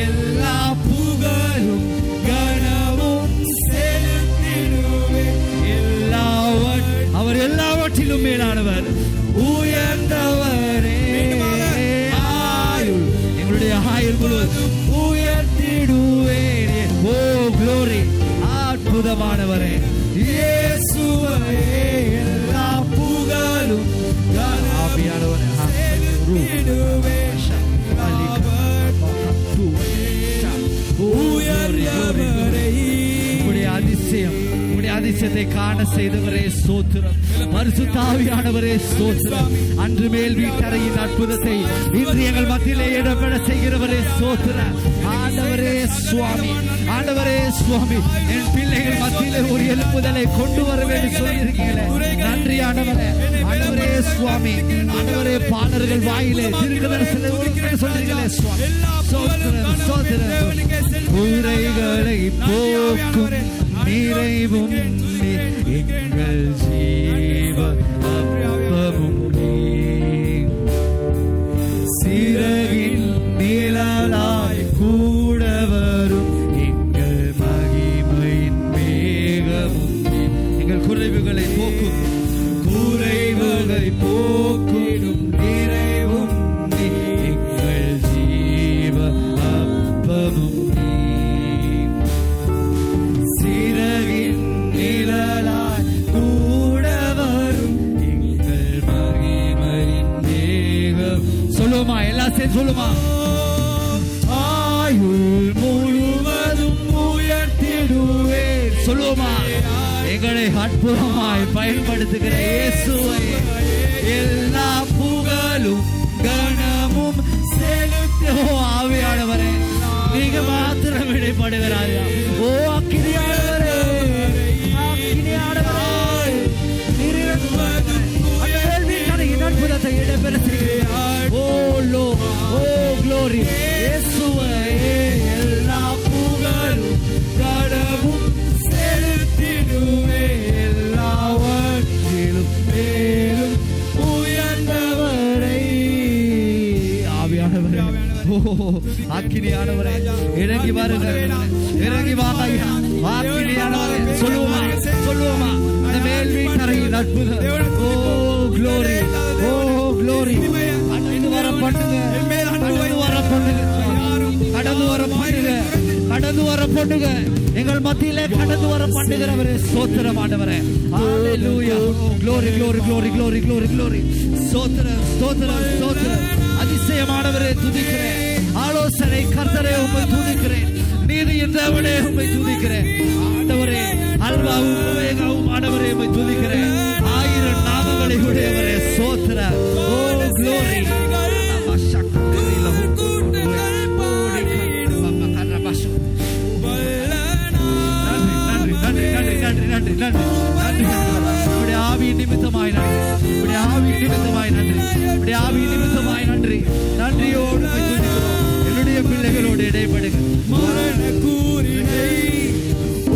எல்லா புகழும் கனமும் செலுத்திடுவே. அவர் எல்லாவற்றிலும் மேலானவர், உயர்ந்தவரே, ஆயுள் எங்களுடைய ஆயுள் முழுவதும் உயர்த்திடுவேன். ஓ க்ளோரி. அற்புதமானவரே இயேசுவே, எல்லா புகழும் ஆவியானவரே. உங்களுடைய அதிசயம், உங்களுடைய அதிசயத்தை காண செய்தவரே ஸ்தோத்திரம். பரிசுத்த ஆவியானவரே ஸ்தோத்திரம். அன்று மேல் வீட்டறையின் அற்புதத்தை இன்று எங்கள் மத்தியிலே இடம்பெற செய்கிறவரே ஸ்தோத்திரம். ஆண்டவரே சுவாமி, ஆண்டவரே சுவாமி, என் பிள்ளைகள் மத்தியிலே ஒரு எழுப்புதலை கொண்டு வர வேண்டும் சொல்லியிருக்கீங்களே, நன்றி ஆண்டவரே. ஆண்டவரே சுவாமி, ஆண்டவரே பாடல்கள் வாயிலே திருக்கதரிசனத்தை சொல்றீங்களே சுவாமி, ஸ்தோத்திரம், ஸ்தோத்திரம். குறைகளை போக்கும் நிறைவும் நீ, எங்கள் ஜீவ அப்பமும் நீ. சிறகின் நிழலாய் கூட வரும் எங்கள் மகிமையின் மேகமும் நீ. எங்கள் குறைவுகளை போக்கும், குறைவுகளை போக்கிடும் நிறைவும் நீ, எங்கள் ஜீவ அப்பமும் நீ. சிறகின் நிழலாய் கூட வரும் எங்கள் மகிமையின் மேகம். சொல்லுமா எல்லாம் சேர்ந்து சொல்லுமா. ஆயுள் முழுவதும் உயர்த்திடுவேன். சொல்லுவோமா, எங்களை அற்புதமாய் பயன்படுத்துகிற இயேசுவை எல்லா புகழும் கனமும் செலுத்த. ஓ ஆவியானவரே, நீங்க மாத்திரம் இடைப்படுகிறாயா. ஓ அக்கினியானவரே, அக்கினியானவரே, அற்புதத்தை இடம்பெற செய்கிறீர். ஓ லோ, ஓ க்ளோரி. இயேசுவே, எல்லா புகழும் கனமும் செலுத்திடுவே. எல்லாவற்றிலும் மேலும் உயர்ந்தவர் அக்கினியானவரே இறங்கி வாருங்க, இறங்கி வாங்க ஐயா. அக்கினியானவரே சொல்லுவோமா, சொல்லுவோமா இந்த மேல் வீட்டறையில் அற்புதம். ஓ க்ளோரி, ஓ க்ளோரி. கடந்து வர பண்ணுங்க, கடந்து வர பண்ணுங்க, கடந்து வர பண்ணுங்க, கடந்து வர பண்ணுங்க. எங்கள் மத்தியிலே கடந்து வர பண்ணுகிறவரே ஸ்தோத்திரம் ஆண்டவரே. ஹalleluya. glory glory glory glory glory glory. ஸ்தோத்திரம் ஸ்தோத்திரம் ஸ்தோத்திரம். அதிசயமானவரே துதிக்கிறேன். ஆலோசனை கர்த்தரே உம்மை துதிக்கிறேன். நீதியின் தேவனே உம்மை துதிக்கிறேன் ஆண்டவரே. அல்பாவும் ஓமேகாவும் ஆண்டவரே உம்மை துதிக்கிறேன். ஆயிரம் நாமங்களை உடையவரே ஸ்தோத்திரம். ஓ glory. நன்றி நன்றி நன்றி. உடைய ஆவியின் நிமித்தமாய் நன்றி, உடைய ஆவியின் நிமித்தமாய் நன்றி, உடைய ஆவியின் நிமித்தமாய் நன்றி. நன்றியோடு என்னுடைய பிள்ளைகளோடு இடைப்படுங்க. மரண கூறினை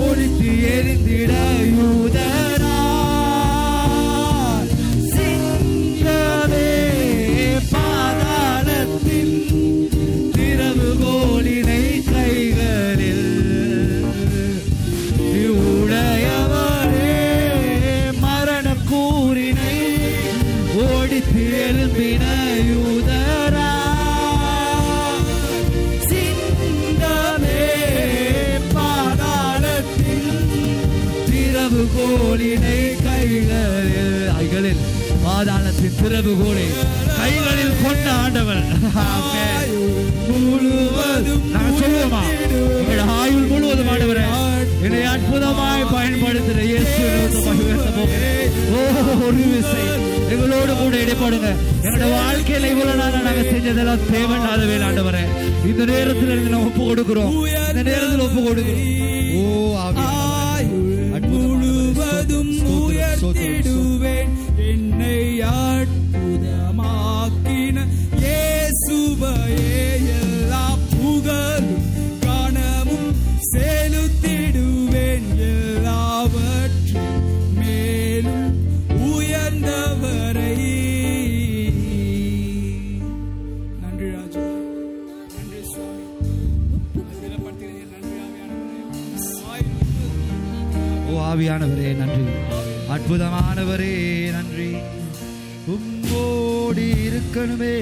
ஒழித்து எரிந்திட யூதரா சிங்கமே பாதாளத்தின் திறவுகோலினை கைகளில் உடையவரே மரண கூறினை ஓடித்து எழும்பின யூதரா சிங்கமே பாதாளத்தின் திறவுகோலினை கைகளில் பாதாளத்தின் திறவுகோலை கைகளில் கொண்ட ஆண்டவர் முழுவதும் நான் சொல்லுவோமா உங்களுடைய ஆயுள் முழுவதும் ஆண்டவரே என்னை அற்புதமாய் பயன்படுத்துற இயேசு ஒரு விசை எங்களோடு கூட இடைப்படுங்க. எங்களுடைய வாழ்க்கையில இவ்வளவு நாள் நாங்க செஞ்சதெல்லாம் தேவையில்லாத வேளாண்டவரே இந்த நேரத்தில் நாங்க ஒப்பு கொடுக்கிறோம், இந்த நேரத்தில் ஒப்பு கொடுக்கிறோம். ஓ முழுவதும் உயர்த்திடுவேன் என்னை அற்புதமாக்கின இயேசுவையே எல்லா புகழும் கனமும் செலுத்திடுவேன். எல்லாவற்றும் மேலும் உயர்ந்தவரை. நன்றி ராஜா, நன்றி சுவாமி. நன்றி ஓ ஆவியானவரே நன்றி, அற்புதமானவரே நன்றி. உம்மோடி இருக்கணுமே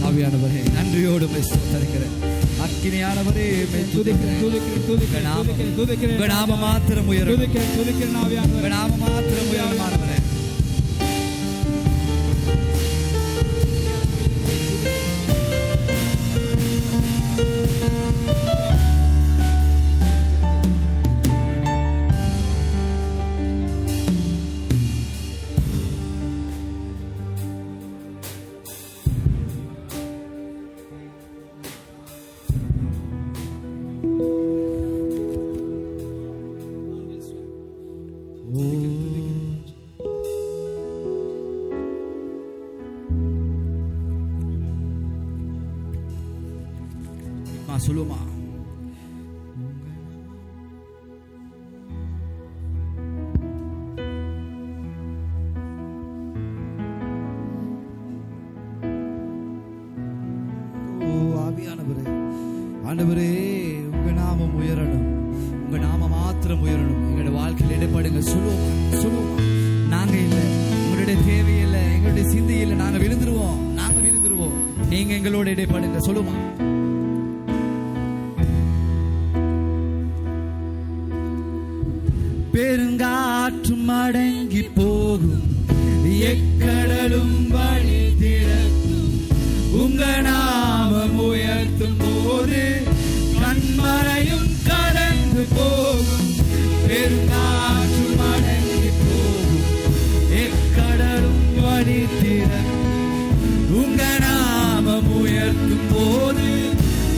ஆவியானவரே நன்றியோடு தருகிறேன். அக்கினியானவரே நாம மாத்திரம் உயரும், நாம மாத்திரம் உயரமானவரே. சொல்லுமா ஆவியானவரே ஆண்டவரே உங்க நாமம் உயரணும், உங்க நாமம் மாத்திரம் உயரணும். எங்களுடைய வாழ்க்கையில் இடைப்படுங்க. சொல்லுவோமா சொல்லுவோமா நாங்க இல்லை, உங்களுடைய தேவையில்லை, எங்களுடைய சிந்தை இல்லை, நாங்க விழுந்துருவோம், நாங்க விழுந்துருவோம். நீங்க எங்களோட இடைப்படுங்க. சொல்லுமா பெருங்காற்றும் அடங்கி போகும், எக்கடலும் வழி திறக்கும். உங்க நாமம் உயர்த்தும் போது கண்மலையும் கடந்து போகும். பெருங்காற்றும் அடங்கி போகும், எக்கடலும் வழி திறக்கும். உங்க நாமம் உயர்த்தும் போது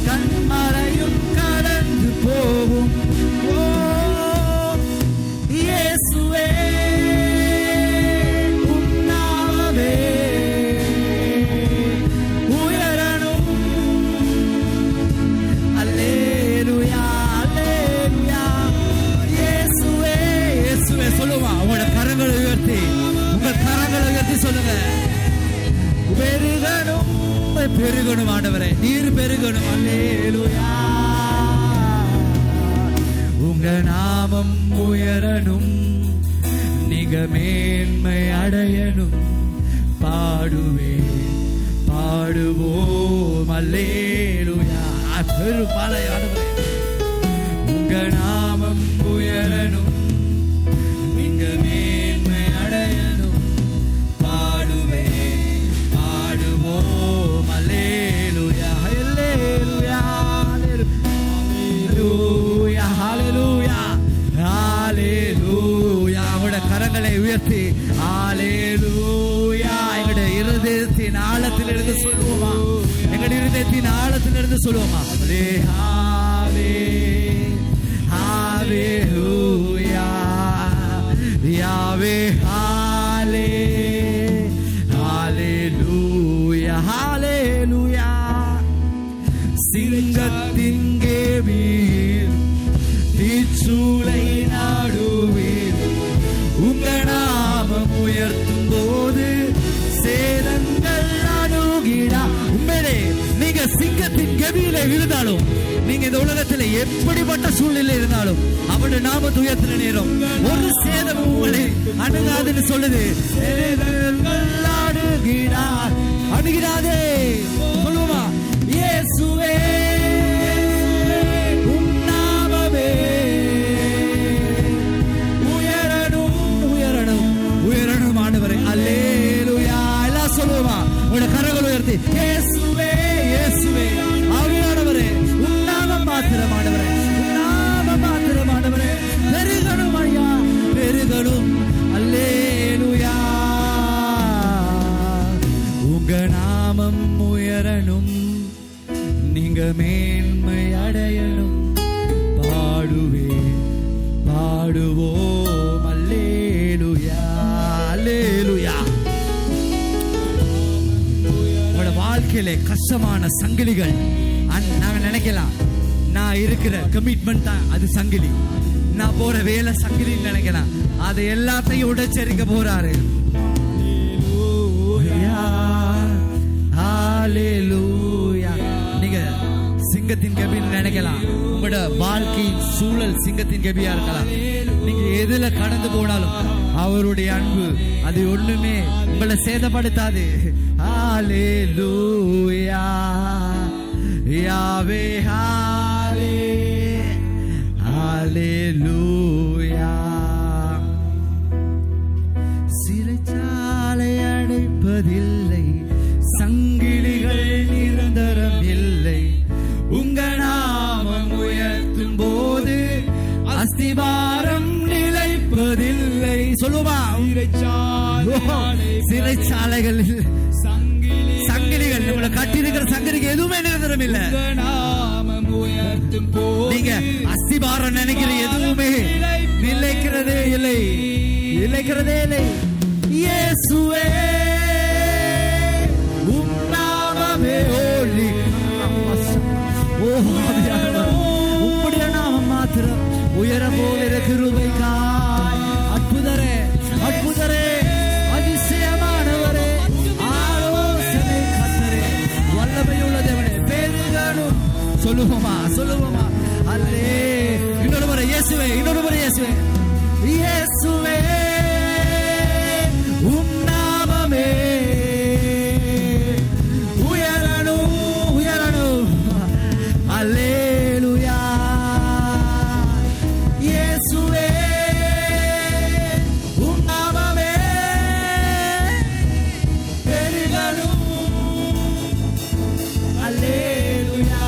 கண்மலையும் கடந்து போகும். இயேசுவே உன்னாமமே உயரணும். அல்லேலூயா அல்லேலூயா. இயேசுவே இயேசுவே சொல்லுமா உங்களோட கரங்களை உயர்த்தி, உங்க கரங்களை உயர்த்தி சொல்லுங்க. உங்க பெருகணும் பெருகணும் ஆண்டவரே, நீர் பெருகணும். அல்லேலூயா. உங்க நாமம் உயரணும், நீங்க மேன்மை அடையணும். பாடுவோம் அல்லேலூயா. பெருமழை ஆண்டவரே, உங்க நாமம் உயரணும், நீங்க மேன்மை அடையணும். பாடுவோம் அல்லேலூயா. அல்லேலூயா அல்லேலூயா அல்லேலூயா அல்லேலூயா. அவட கரங்களை உயர்த்தி அல்லேலூயா. எங்களுடைய இருதயத்தின் ஆழத்திலிருந்து சொல்லுவோமா? எங்களுடைய இருதயத்தின் ஆழத்திலிருந்து சொல்லுவோமா? ஹalleluya யாவே ஹalleluya ஹalleluya. சிங்கத்தின் கேபீர் தீச்சூளை நாடுவீர், உங்க நாமம் உயர்த்தும் போது சேதங்கள் அணுகிடா. உண்மையிலே நீங்க சிங்கத்தின் கெபியில இருந்தாலும், நீங்க இந்த உலகத்தில் எப்படிப்பட்ட சூழ்நிலை இருந்தாலும், அவருடைய நாமத்தை உயர்த்தின நேரம் ஒரு சேதமும் உங்களை அணுகாதுன்னு சொல்லுது. அணுகிறாதே சொல்லுவோமா? இயேசுவே உம் நாமமே உயரணும் உயரணும் உயரணும் ஆண்டவரே. அல்லேலூயா. எல்லாம் சொல்லுவோமா? உங்களோட கரங்களை உயர்த்தி இயேசுவே இயேசுவே ஆவியானவரே உம் நாமம் மாத்திரமானவரே, உம் நாமம் மாத்திரமானவரே. பெருகணும் ஐயா, பெருகணும். அல்லேலூயா. உங்க நாமம் உயரணும், நீங்க மேன்மை அடையணும். பாடுவோம் அல்லேலூயா அல்லேலூயா. உங்களோட வாழ்க்கையில கஷ்டமான சங்கிலிகள் நாங்க நினைக்கலாம், நான் இருக்கிற கமிட்மெண்ட் தான் அது சங்கிலி, நான் போற வேலை சங்கிலின்னு நினைக்கலாம். அது எல்லாத்தையும் உடைச்சரிக்க போறாரு. நீங்க சிங்கத்தின் கபின்னு நினைக்கலாம், உங்களோட வாழ்க்கையின் சூழல் சிங்கத்தின் கபியா இருக்கலாம். நீங்க எதுல கடந்து போனாலும் அவருடைய அன்பு அது ஒண்ணுமே உங்களை சேதப்படுத்தாது. ஹalleluya யாவே ஹalleluya. சிறைச்சாலை அடைப்பதில்லை, சங்கிலிகள் நிரந்தரம் இல்லை. உங்க நாமம் உயர்த்தும் போது அஸ்திபாரம் நிலைப்பதில்லை. சொல்லுமா? சிறைச்சாலைகளில் சங்கிலிகள் நம்மளை கட்டிருக்கிற சங்கிலிக்கு எதுவுமே நிரந்தரம் இல்லை. நீங்க அஸ்திபாரம் நினைக்கிற எதுவுமே நிலைக்கிறதே இல்லை, நிலைக்கிறதே இல்லை. இயேசுவே உம் நாமமே ஒளி. உம்முடைய நாமம் மாத்திரம் உயர போகிற கிருபைக்காய். அற்புதரே அற்புதரே அதிசயமானவரே, ஆலோசனை கர்த்தரே, வல்லமையுள்ள தேவனே, பெருகணும். சொல்லுவோமா சொல்லுவோமா? அல்லே. இன்னொரு முறை இயேசுவே, இன்னொரு முறை இயேசுவே. இயேசுவே உம் நாமமே உயரணும் உயரணும். அல்லேலூயா. இயேசுவே உம் நாமமே பெருகணும். அல்லேலூயா.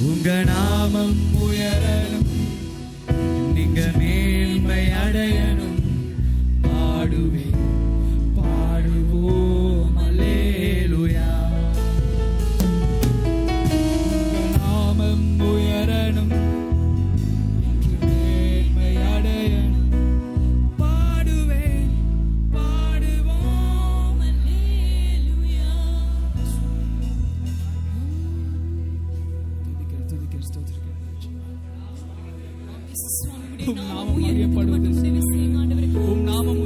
உங்க நாமம் உயரணும், நீங்க மேன்மை அடையணும். பாடுவோம் அல்லேலூயா. நாமம் உயரணும், மேன்மை அடையணும். பாடுவோம் அல்லேலூயா. நாமம் அறியப்படுவது, நாமம்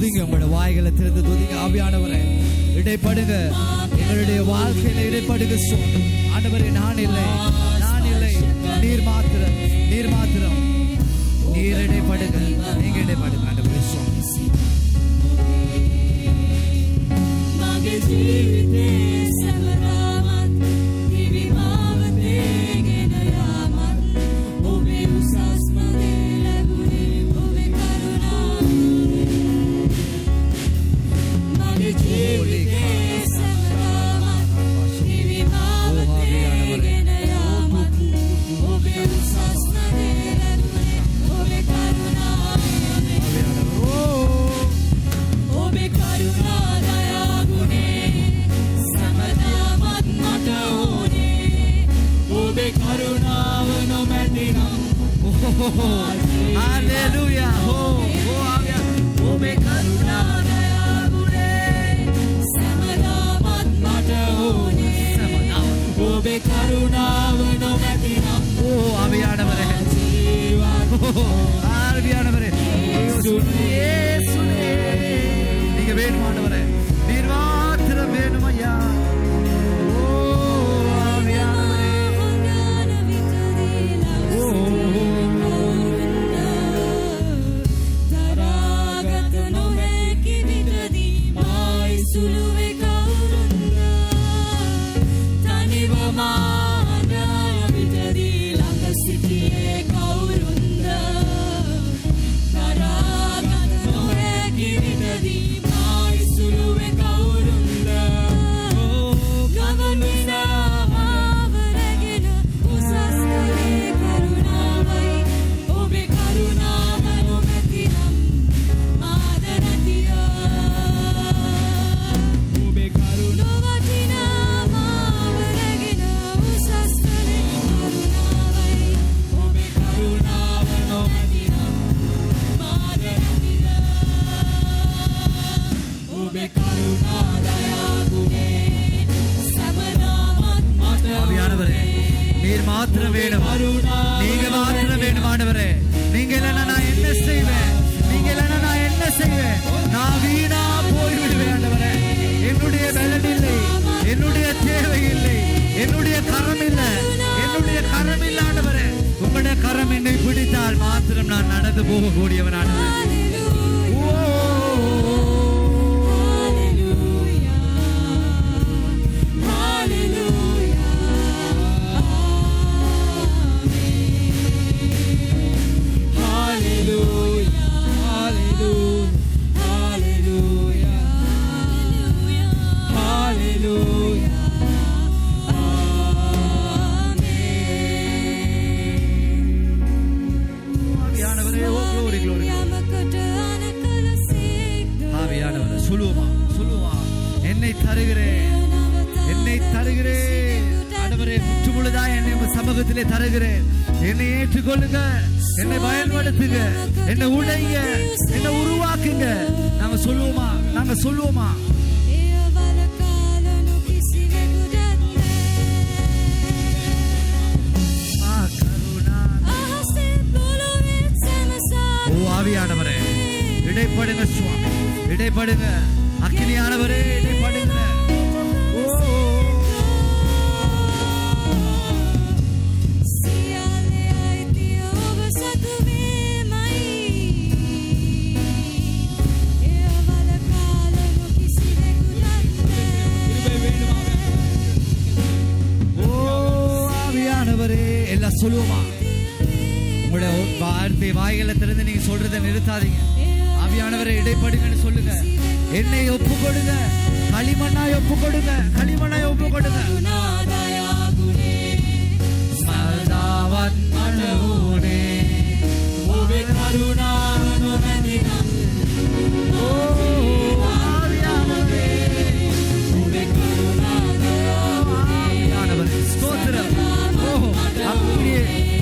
துதிங்க, உங்களோட வாய்களை திறந்து துதிங்க. ஆவியானவரே இடைப்படுங்க, எங்களுடைய வாழ்க்கையில இடைப்படுங்க. ஆண்டவரே நான் இல்லை, நான் இல்லை, நீர் மாத்திரம், நீர் மாத்திரம், நீர் இடைப்படுங்க, நீங்க இடைப்படுங்க. ஆண்டவரே Hallelujah. Obe karuna daya gune samadamat mata hone obe karuna vano madinam. ஆவியானவரே, ஆவியானவரே, இயேசுவே நீங்க வேணும் ஆண்டவரே, நீர் மாத்திரம் வேணும் ஐயா. நீர் மாத்திரம் வேணும், நீங்க மாத்திரம் வேணும் ஆண்டவரே. நீங்க இல்லைன்னா நான் என்ன செய்வேன், நீங்க இல்லைன்னா நான் என்ன செய்வேன், நான் வீணா போய்விடுவேன் ஆண்டவரே. என்னுடைய பலன் இல்லை, என்னுடைய தேவை இல்லை, என்னுடைய கரம் இல்லை, என்னுடைய கரம் இல்லை ஆண்டவரே. உங்களுடைய கரம் என்னை பிடித்தால் மாத்திரம் நான் நடந்து போகக்கூடியவன் ஆண்டவரே. என்னை தருகிறேன் ஆண்டவரே, முற்று முழுதா என்னை சமூகத்திலே தருகிறேன். என்னை ஏற்றுக்கொள்ளுங்க, என்னை பயன்படுத்துங்க, என்னை உடைங்க, என்னை உருவாக்குங்க. நாங்க சொல்லுவோமா, நாங்க சொல்லுவோமா? ஆவியானவரே இடைப்படுங்க சுவாமி, இடைப்படுங்க. அக்கினியானவரே இடைப்படுங்க. ஆவியானவரே எல்லாம் சொல்லுவோமா? உங்களுடைய வாய்களை திறந்து நீங்க சொல்றதை நிறுத்தாதீங்க. ஆவியானவரை இடைப்படுங்கன்னு சொல்லுங்க. என்னை ஒப்பு கொடுங்க, களிமண்ணாய் ஒப்பு கொடுங்க, களிமண்ணாய் ஒப்பு கொடுங்க.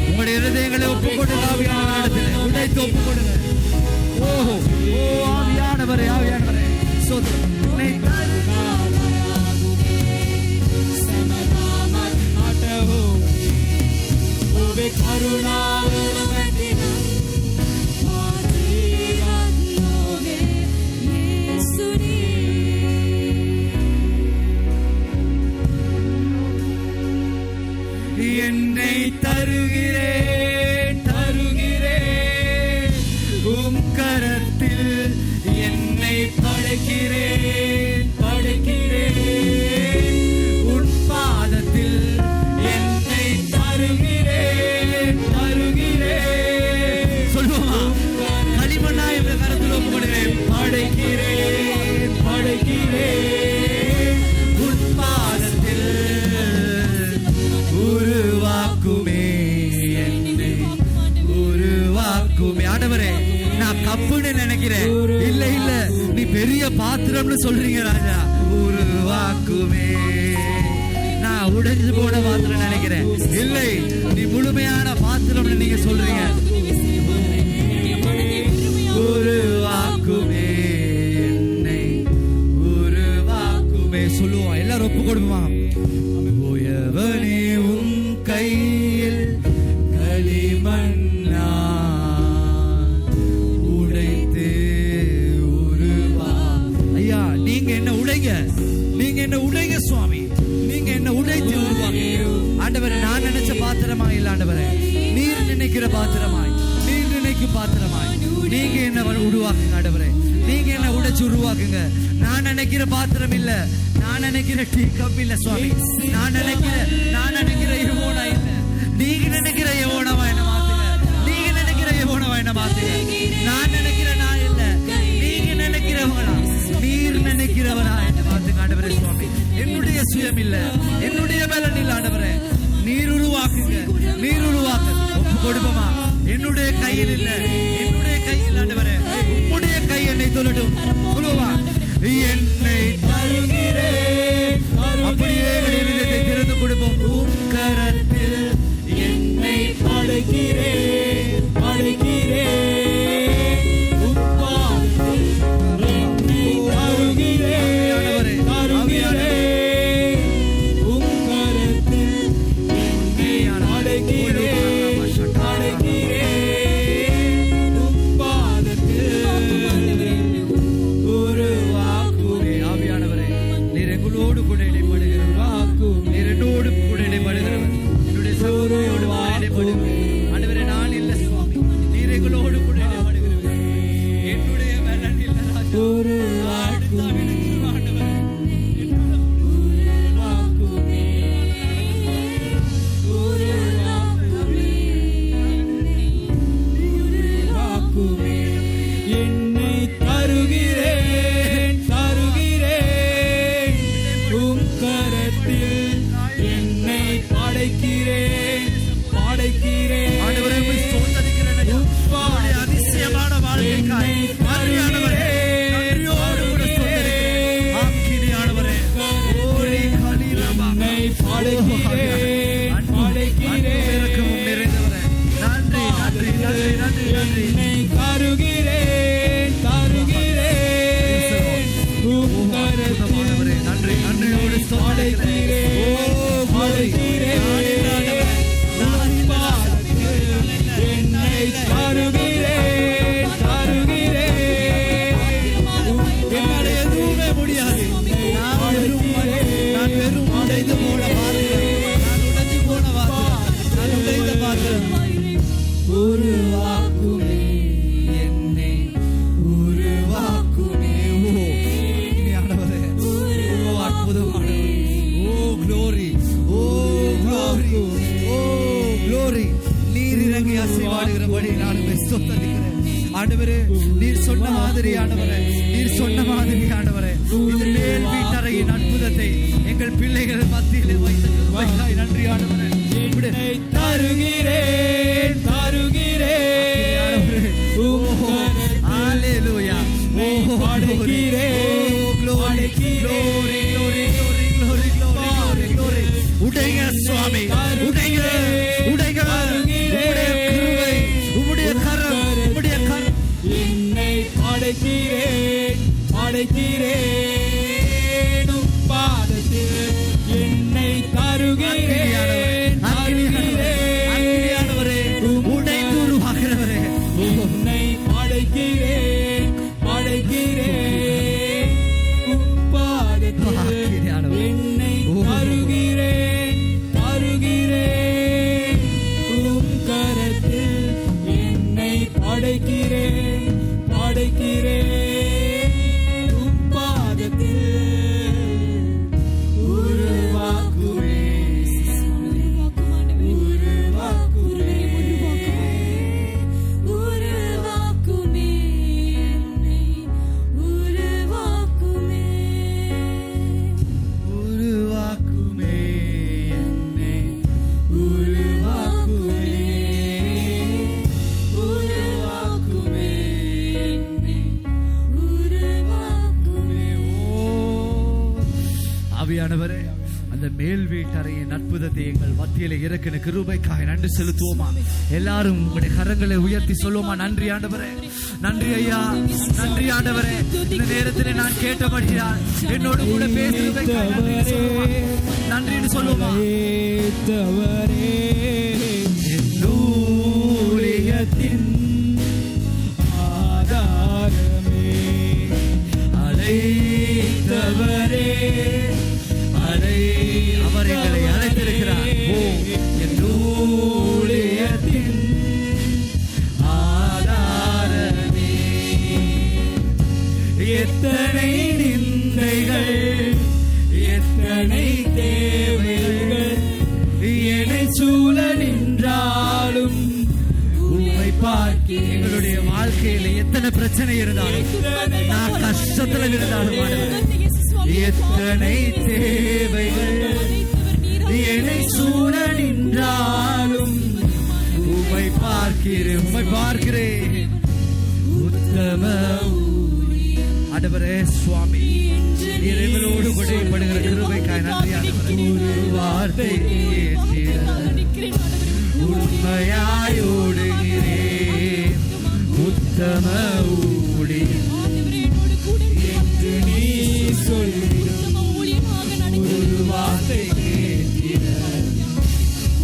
உங்களுடைய இருதயங்களை ஒப்பு கொடுங்க. ஆவியானவரிடத்தில் உடைத்து ஒப்பு கொடுங்க. ஓஹோ, ஓ ஆவியானவரே, ஆவியானவரே சோதரம். என்னை தருகிறேன் தருகிறேன் உம் கரத்தில் என்னை படைக்கிறேன் படைக்கிறேன் உன் பாதத்தில் என்னை தருகிறேன் தருகிறேன் சொல்லுவோமா களிமண்ணா என்ற கரத்தில் ஒப்புக்கொடுகிறேன் படைக்கிறேன் படைக்கிறேன் உன் பாதத்தில் உருவாக்குமே என்னை உருவாக்குமே ஆண்டவரே நான் கப்புன்னு நினைக்கிறேன் இல்ல இல்ல நீ பெரிய பாத்திரம்னு சொல்றீங்க ராஜா உருவாக்குமே நான் உடைஞ்சு போன பாத்திரம் நினைக்கிறேன் இல்லை நீ முழுமையான பாத்திரம்னு நீங்க சொல்றீங்க உருவாக்குமே என்னை உருவாக்குமே சொல்லுவோம் எல்லாரும் ஒப்பு கொடுப்போம் போயவனே உன் கையில் களிமண்ணா உடைத்து உருவா ஐயா நீங்க என்ன உடைங்க நீங்க என்ன உடைங்க சுவாமி நீங்க என்ன உடைத்து உருவாங்க ஆண்டவரே நான் நினைச்ச பாத்திரமா இல்ல ஆண்டவரே நீர் நினைக்கிற பாத்திரமாய் நீர் நினைக்கும் பாத்திரமாய் நீங்க என்ன உருவாக்குங்க ஆண்டவரே நீங்க என்ன உடைச்சு உருவாக்குங்க நான் நினைக்கிற பாத்திரம் இல்ல நான் நினைக்கிற டீ கப் இல்ல சுவாமி நான் நினைக்கிற யவோனா இல்ல நீங்க நினைக்கிற யவோனாவா என்ன மாத்துங்க நீங்க நினைக்கிற யவோனாவா என்ன மாத்துங்க நான் நினைக்கிற நான் இல்ல நீங்க நினைக்கிறவங்களா நீர் நினைக்கிறவனா என்ன மாத்துங்க ஆண்டவரே சுவாமி என்னுடைய சுயம் இல்ல என்னுடைய பலன் இல்ல ஆண்டவரே நீர் உருவாக்குங்க நீர் உருவாக்கு ஒப்பு கொடுப்போமா என்னுடைய கையில் இல்ல என்னுடைய கையில் ஆண்டவரே உம்முடைய கை என்னை தொழட்டும் சொல்லுவா என்னை தருகிறேன் அப்படியே இதயத்தை திறந்து கொடுப்போம் உம் கரத்தில் என்னை படைக்கிறேன் படைக்கிறேன் உம் பாதத்தில் என்னை தருகிறேன் தருகிறேன் உம் கரத்தில் என்னை படைக்கிறேன் படைக்கிறேன் உம் பாதத்தில் உருவாக்குமே ஆவியானவரே நீர் எங்களோடு கூட இடைப்படுகிறவர் நீர் என்னோடு கூட இடைப்படுகிறவர் என்னுடைய சகோதரியோடு கூட இடைப்படுகிறவர் ஆண்டவரே நான் இல்ல சுவாமி நீர் எங்களோடு கூட இடைப்படுகிறவர் என்னுடைய பலன் இல்ல ராஜா என்னை தருகிறேன் தருகிறேன் உம் கரத்தில் என்னை படைக்கிறேன் படைக்கிறேன் ஆண்டவரே உம்மை ஸ்தோத்திரிக்கிறேன் ஐயா உம்முடைய அதிசயமான வாழ்க்கைக்காய் ஆண்டவரே நன்றியோடு கூட ஸ்தோத்திரிக்கிறேன் ஆக்கினியானவரே ஓடி கலிலமா என்னை படைக்கிறேன் படைக்கிறேன் இரக்கமும் நிறைந்தவரே நன்றி நன்றி நன்றி நன்றி நன்றி என்னை தருகிறேன் தருகிறேன் உம் கரத்தில் நன்றி நன்றியோடு ஸ்தோத்திரிக்கிறேன் ஓ படைக்கிறேன் உம் பாதத்தில் என்னை தருகிறேன் தருகிறேன் என்னால எதுவுமே முடியாது நான் வெறும் உடைந்து போன பாத்திரம் நான் உடைஞ்சு போன பாத்திரம் நான் உடைந்த பாத்திரம் உருவாக்குமே என்னை உருவாக்குமே ஓ இனியானவரே ஓ அற்புதமானவரே ஓ க்ளோரி ஓ க்ளோரி ஓ க்ளோரி நீர் இறங்கி அசைவாடுகிறபடி நான் உம்மை ஸ்தோத்திரிக்கிறேன் ஆண்டவரே நீர் சொன்ன மாதிரி ஆண்டவரே நீர் சொன்ன மாதிரி ஆண்டவரே இந்த மேல் வீட்டறையின் அற்புதத்தை எங்கள் பிள்ளைகள் மத்தியிலே வைத்தாய் நன்றி ஆண்டவரே என்னை தருகிறேன் தருகிறேன் உம் கரத்தில் ஹalleluya ஓ படைக்கிறேன் glory glory glory glory glory glory உடைங்க சுவாமி உடைங்க உடைங்க உம்முடைய கரம் என்னை படைக்கிறேன் படைக்கிறேன் உம் பாதத்தில் என்னை தருகிறேன் அக்கினியானவரே உடைந்து உருவாக்குறவரே என்னை படைக்கிறேன் படைக்கிறேன் உம் பாதத்தில் என்னை தருகிறேன் தருகிறேன் மேல் வீட்டறையின் அற்புதத்தை எங்கள் மத்தியில இறக்கின கிருபைக்காய் நன்றி செலுத்துவோமா? எல்லாரும் உங்களுடைய கரங்களை உயர்த்தி சொல்லுவோமா? நன்றி ஆண்டவரே, நன்றி ஐயா, நன்றி ஆண்டவரே. இந்த நேரத்தில் நான் கேட்டபடியால் என்னோடு கூட பேசுவதற்காக நன்றின்னு சொல்லுவோமா? ஊழியத்தின் ஆதாரமே, அழைத்தவரே, அவர் எங்களை அழைத்திருக்கிறார். என் ஊழியத்தின் ஆதாரமே, எத்தனை நிந்தைகள், எத்தனை தேவைகள் என்னை சூழ நின்றாலும் உம்மை பார்க்க. எங்களுடைய வாழ்க்கையில எத்தனை பிரச்சனை இருந்தாலும், நான் கஷ்டத்துல இருந்தாலும், எத்தனை தேவைகள் என்னை சூழ நின்றாலும் உம்மை பார்க்கிறேன், உம்மை பார்க்கிறேன். உத்தம ஆண்டவரே சுவாமி, நீர் எங்களோடு கொடைப்படுகிற கிருபைக்காய் நன்றி ஆண்டவரே. ஒரு வார்த்தை கேட்டிட உண்மையாய் ஓடுகிறேன். உத்தம ஊழி என்று நீ சொல்லிடும் ஒரு வார்த்தை கேட்டிட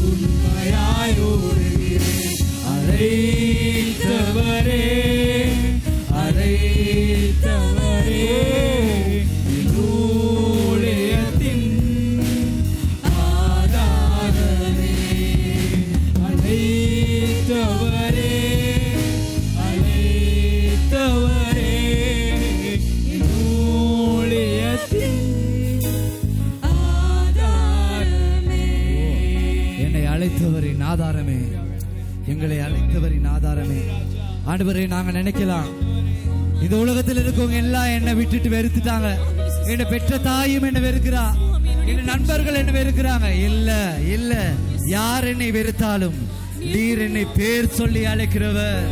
உண்மையாய் ஓடுகிறேன். அழைத்தவரே, அழைத்தவரே, ஊழியத்தின் ஆதாரமே, அழைத்தவரே, அழைத்தவரே, ஊழியத்தின் ஆதாரமே. என்னை அழைத்தவரின் ஆதாரமே, எங்களை அழைத்தவரின் ஆதாரமே. ஆண்டவரே, நாங்க நினைக்கலாம் இந்த உலகத்தில் இருக்கவங்க எல்லாம் என்னை விட்டுட்டு வெறுத்துட்டாங்க, என்னை பெற்ற தாயும் என்ன வெறுக்கிறா, என் நண்பர்கள் என்ன வெறுக்கிறாங்க. இல்ல இல்ல, யார் என்னை வெறுத்தாலும் நீர் என்னை பேர் சொல்லி அழைக்கிறவர்.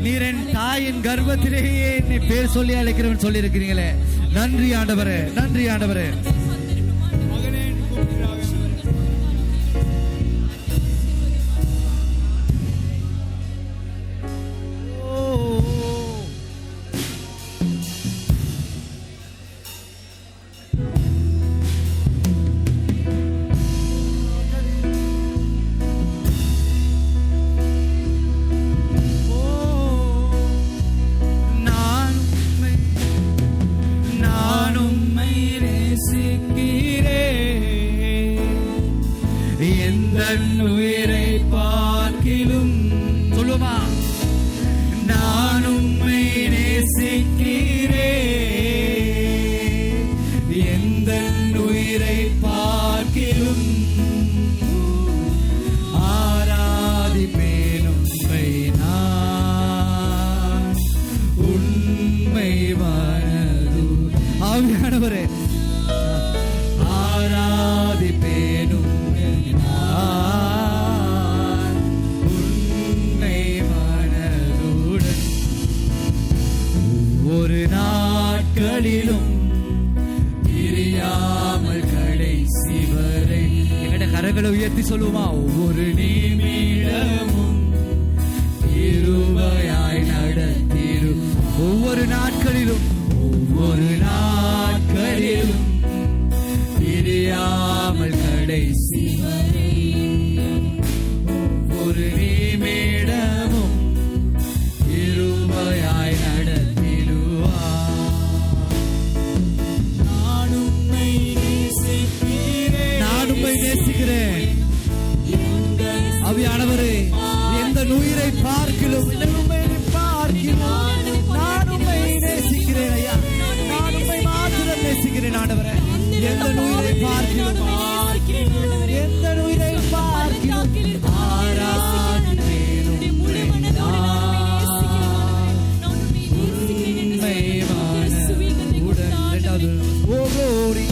நீர் என் தாயின் கர்ப்பத்திலேயே என்னை பேர் சொல்லி அழைக்கிறவன் சொல்லி இருக்கிறீங்களே. நன்றி ஆண்டவரே, நன்றி ஆண்டவரே. உயிரை பார்க்கிலும் சொல்லுமா, நான் உம்மை நேசிக்கிறேன். எந்த உயிரை பார்க்கிலும் ஆராதிப்பேன் உம்மை நான். உண்மை மனது ஆவியானவரே, ஆராதிப்பேன் உண்மை மனதுடன். ஒவ்வொரு நாட்களிலும் பிரியாமல் கடைசி வரை எங்கட கரங்களை உயர்த்தி சொல்லுமா, ஒவ்வொரு நிமிடமும் கிருபையாய் நடத்திடும். ஒவ்வொரு நாட்களிலும், ஒவ்வொரு நாட்களிலும் பிரியாமல் கடைசி வரை ஒரு நிமிடமும் கிருபையாய் நடத்திடுவார். நான் உம்மை நேசிக்கிறேன், நான் உம்மை நேசிக்கிறேன். ஆவியானவரே, எந்த உயிரை பார்க்கிலும், நான் உம்மை நேசிக்கிறேன் ஐயா. நான் உம்மை மாத்திரம் நேசிக்கிறேன் ஆண்டவரே. எந்த உயிரை பார்க்கிலும், எந்த உயிரை பார்க்கிலும் ஆராதிப்பேன் உம்மை உண்மை மனதுடன். இரண்டாவது, ஓ glory,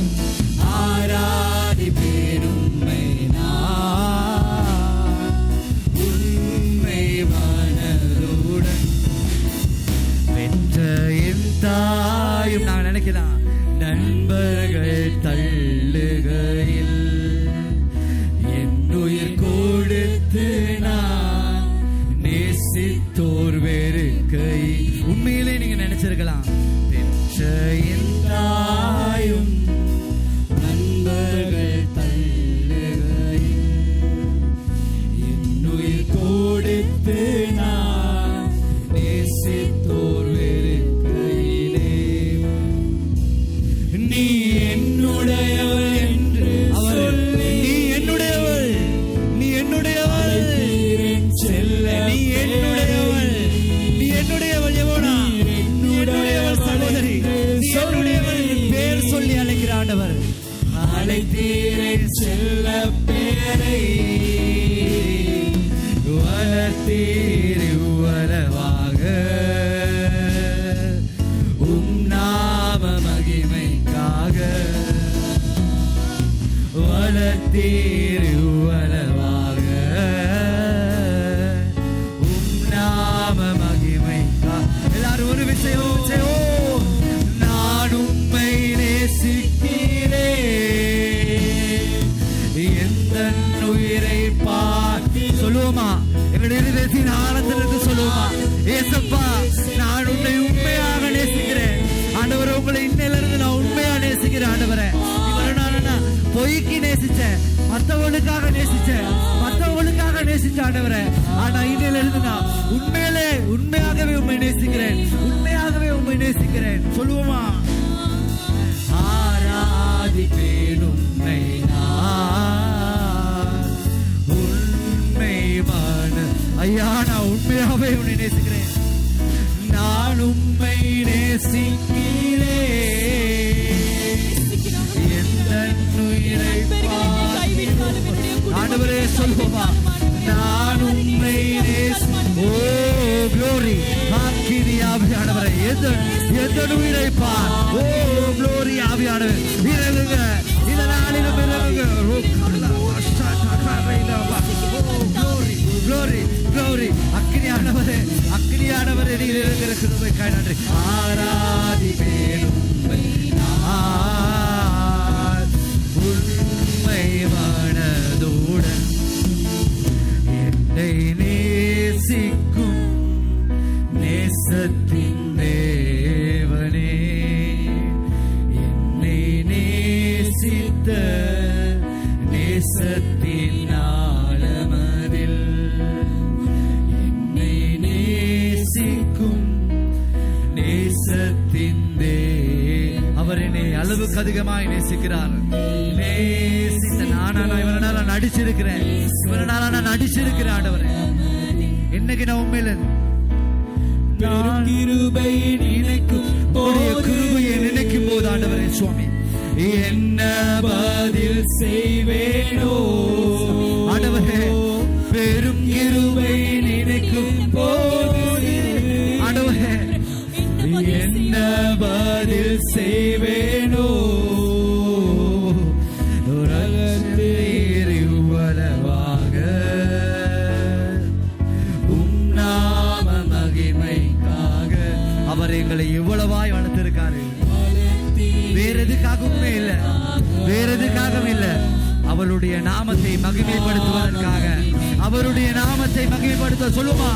ஆராதிப்பேன் உம்மை உண்மை மனதுடன். பெற்ற என் தாயும் நாங்கள் நினைக்கலாம், நண்பர்கள் தள்ளுகையில் வளர்த்தீருவலவாக நாம மகிமைக்காக வளர்த்தீருவலவாக நாம மகிமைக்காக. எல்லாரும் ஒரு விஷயம் நான் உம்மை நேசிக்கிறேன் எந்த உயிரை பார்த்து சொல்லுவோமா? எங்களுடைய இருதயத்தின் ஆனந்திலிருந்து சொல்லுவோமா? ஏசப்பா, நான் உன்னை உண்மையாக நேசிக்கிறேன் ஆண்டவரே. உங்களை இன்னையிலிருந்து நான் உண்மையா நேசிக்கிறேன் ஆண்டவரே. இவரை நான் பொய்க்கு நேசிச்சேன், மற்றவங்களுக்காக நேசிச்சேன் ஆண்டவரே. ஆனா இன்னையிலிருந்து நான் உண்மையாகவே உண்மை நேசிக்கிறேன் சொல்லுவோமா? ஆராதிப்பேன் உம்மை உண்மையான ஐயா, நான் உண்மையாவே உன்னை நேசிக்கிறேன். நான் உம்மை நேசிக்கிறேன் எந்த உயிரை ஆண்டவரே சொல்லுவோமா? நான் உம்மை ஓ க்ளோரி ஆக்கினி ஆவியானவரே, எந்த உயிரை பார். ஓ க்ளோரி ஆவியானவர் இறங்குங்க, இந்த நாளிலும் இறங்குங்க. அக்கினியானவரே நீர் இருக்கிற கிருபைக்காய் நன்றி. ஆராதிப்பேன் உம்மை உண்மை மனதுடன் என்னை நேசிக்கும் நேசத்தின் தேவனே, என்னை நேசித்த நேசத்தின் ஆழமதில் என்னை நேசிக்கும் நேசத்தின் அவர் என்னை அளவுக்கு அதிகமாய் நேசிக்கிறார். நேசித்த இவரனால நடிச்சிருக்கிறேன் ஆண்டவரே. என்னைக்கு நான் உண்மையில கிருபையை நினைக்கும் போது ஆண்டவரே சுவாமி, என்ன பதில் செய்வேனோ ஆண்டவரே. பெரும் கிருபை நினைக்கும் போது ஆண்டவரே, என்ன பதில் செய்வேனோ உலகத்தீருவலவாக நாம மகிமைக்காக. அவர் எங்களை எவ்வளவாய் வளர்த்திருக்காரு. வேற எதுக்காகவும் இல்ல, அவருடைய நாமத்தை மகிமைப்படுத்துவதற்காக, அவருடைய நாமத்தை மகிமைப்படுத்த சொல்லுமா?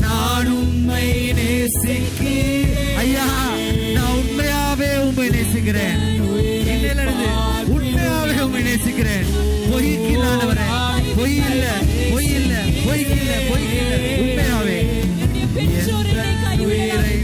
நான் உம்மை நேசிக்கிறேன் ஐயா, நான் உண்மையாவே உம்மை நேசிக்கிறேன். இன்னிலிருந்து உண்மையாவே உம்மை நேசிக்கிறேன். பொய்க்கில்லாதவரே, பொய் இல்ல, உண்மையாவே உயிரை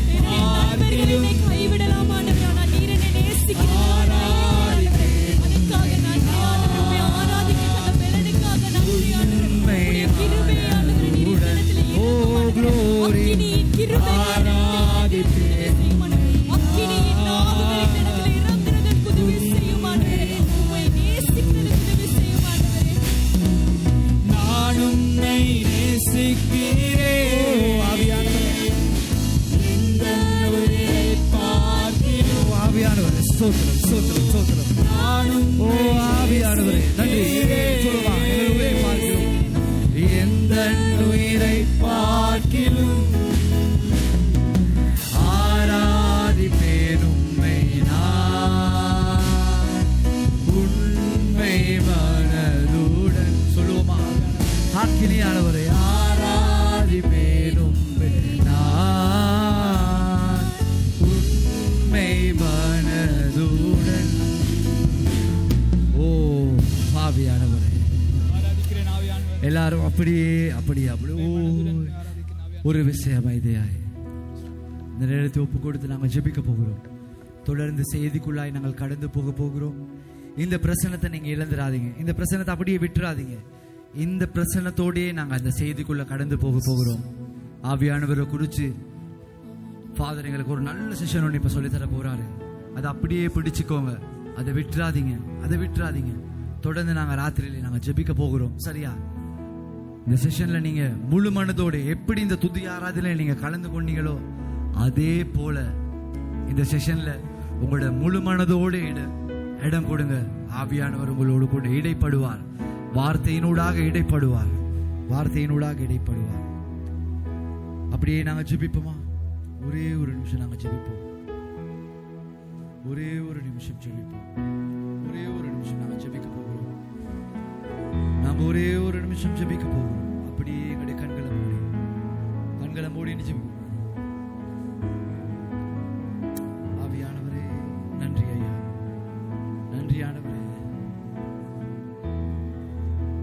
ஆவியானவரே நன்றி சொல்லுவா. எந்த உயிரை பார்க்கிலும் ஆராதிப்பேன் உம்மை நான் உண்மை மனதுடன் சொல்லுவோமா? ஆக்கினியானவரே ஆராதிப்பேன் உம்மை நான் உண்மை மனதுடன். ஓ ஆவியானவரே, எல்லாரும் அப்படியே ஒரு விஷயம் இதையாய் இந்த நேரத்தை ஒப்பு கொடுத்து நாங்கள் ஜெபிக்க போகிறோம். தொடர்ந்து செய்திக்குள்ளாய் நாங்கள் கடந்து போகிறோம். இந்த பிரசனத்தை நீங்க இழந்துடாதீங்க, இந்த பிரசனத்தை அப்படியே விட்டுறாதீங்க. இந்த பிரசனத்தோடயே நாங்கள் அந்த செய்திக்குள்ள கடந்து போகிறோம். ஆவியானவரை குறித்து ஃபாதர் எங்களுக்கு ஒரு நல்ல செஷன் ஒன்று இப்ப சொல்லித்தர போறாரு. அதை அப்படியே பிடிச்சுக்கோங்க, அதை விட்டுறாதீங்க. தொடர்ந்து நாங்கள் ராத்திரியில நாங்கள் ஜெபிக்க போகிறோம். சரியா? இந்த செஷன்ல நீங்க முழு மனதோடு எப்படி இந்த துதி ஆராதனையில நீங்க கலந்து கொண்டீங்களோ அதே போல இந்த செஷன்ல உங்களோட முழு மனதோடு இடம் கொடுங்க. ஆவியானவர் உங்களோடு கூட இடைப்படுவார். வார்த்தையினூடாக இடைப்படுவார். அப்படியே நாங்க ஜெபிப்போமா? ஒரே ஒரு நிமிஷம் நாங்க ஜெபிப்போம். ஒரே ஒரு நிமிஷம் ஜெபிப்போம். ஒரே ஒரு நிமிஷம் நாங்க ஜெபிக்க போகிறோம். அப்படியே எங்களுடைய கண்களை மூடி ஜெபிப்போம். ஆவியானவரே நன்றி ஐயா, நன்றி ஆண்டவரே,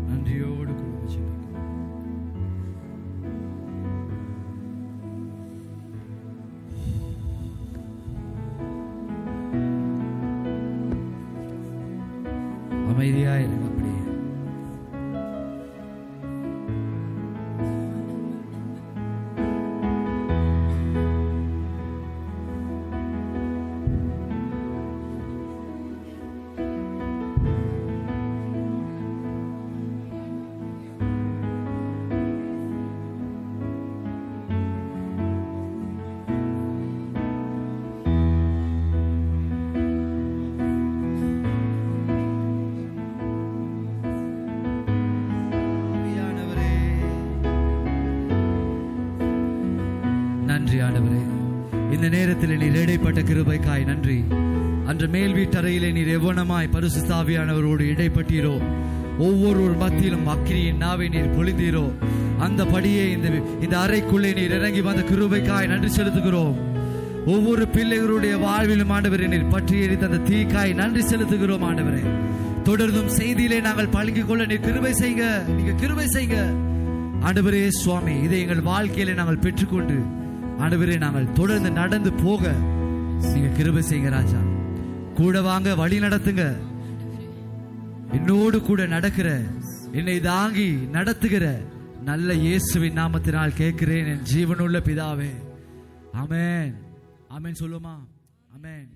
நன்றியோடு கூட ஜெபிக்கிறோம். அமைதியா இருங்க. அப்படியே நன்றி ஆண்டவரே, இந்த நேரத்தில் நீர் இடைப்பட்ட கிருபைக்காய் நன்றி. அன்று மேல் வீட்டறையிலே நீர் எவ்வளமாய் பரிசுத்த ஆவியானவரோடு இடைப்பட்டீரோ, ஒவ்வொரு மத்தியிலும் அக்கினியின் நாவை நீர் பொழிந்தீரோ, அந்த படியே இந்த அறைக்குள்ளே நீர் இறங்கி வந்த கிருபைக்காய் நன்றி செலுத்துகிறோம். ஒவ்வொரு பிள்ளைகளுடைய வாழ்விலும் ஆண்டவரே நீர் பற்றி எரித்த அந்த தீக்காய் நன்றி செலுத்துகிறோம். ஆண்டவரே, தொடர்ந்தும் செய்தியிலே நாங்கள் பழகிக் கொள்ள நீர் கிருபை செய்யுங்க. நீங்க கிருபை செய்யுங்க ஆண்டவரே. சுவாமி, இதை எங்கள் வாழ்க்கையில நாங்கள் பெற்றுக்கொண்டு ஆண்டவரே நாங்கள் தொடர்ந்து நடந்து போக நீங்க கிருபை செய்யுங்க ராஜா. கூட வாங்க, வழி நடத்துங்க. என்னோடு கூட நடக்கிற, என்னை தாங்கி நடத்துகிற நல்ல இயேசுவின் நாமத்தினால் கேட்கிறேன் என் ஜீவனுள்ள பிதாவே. ஆமென். ஆமென் சொல்லுமா? ஆமென்.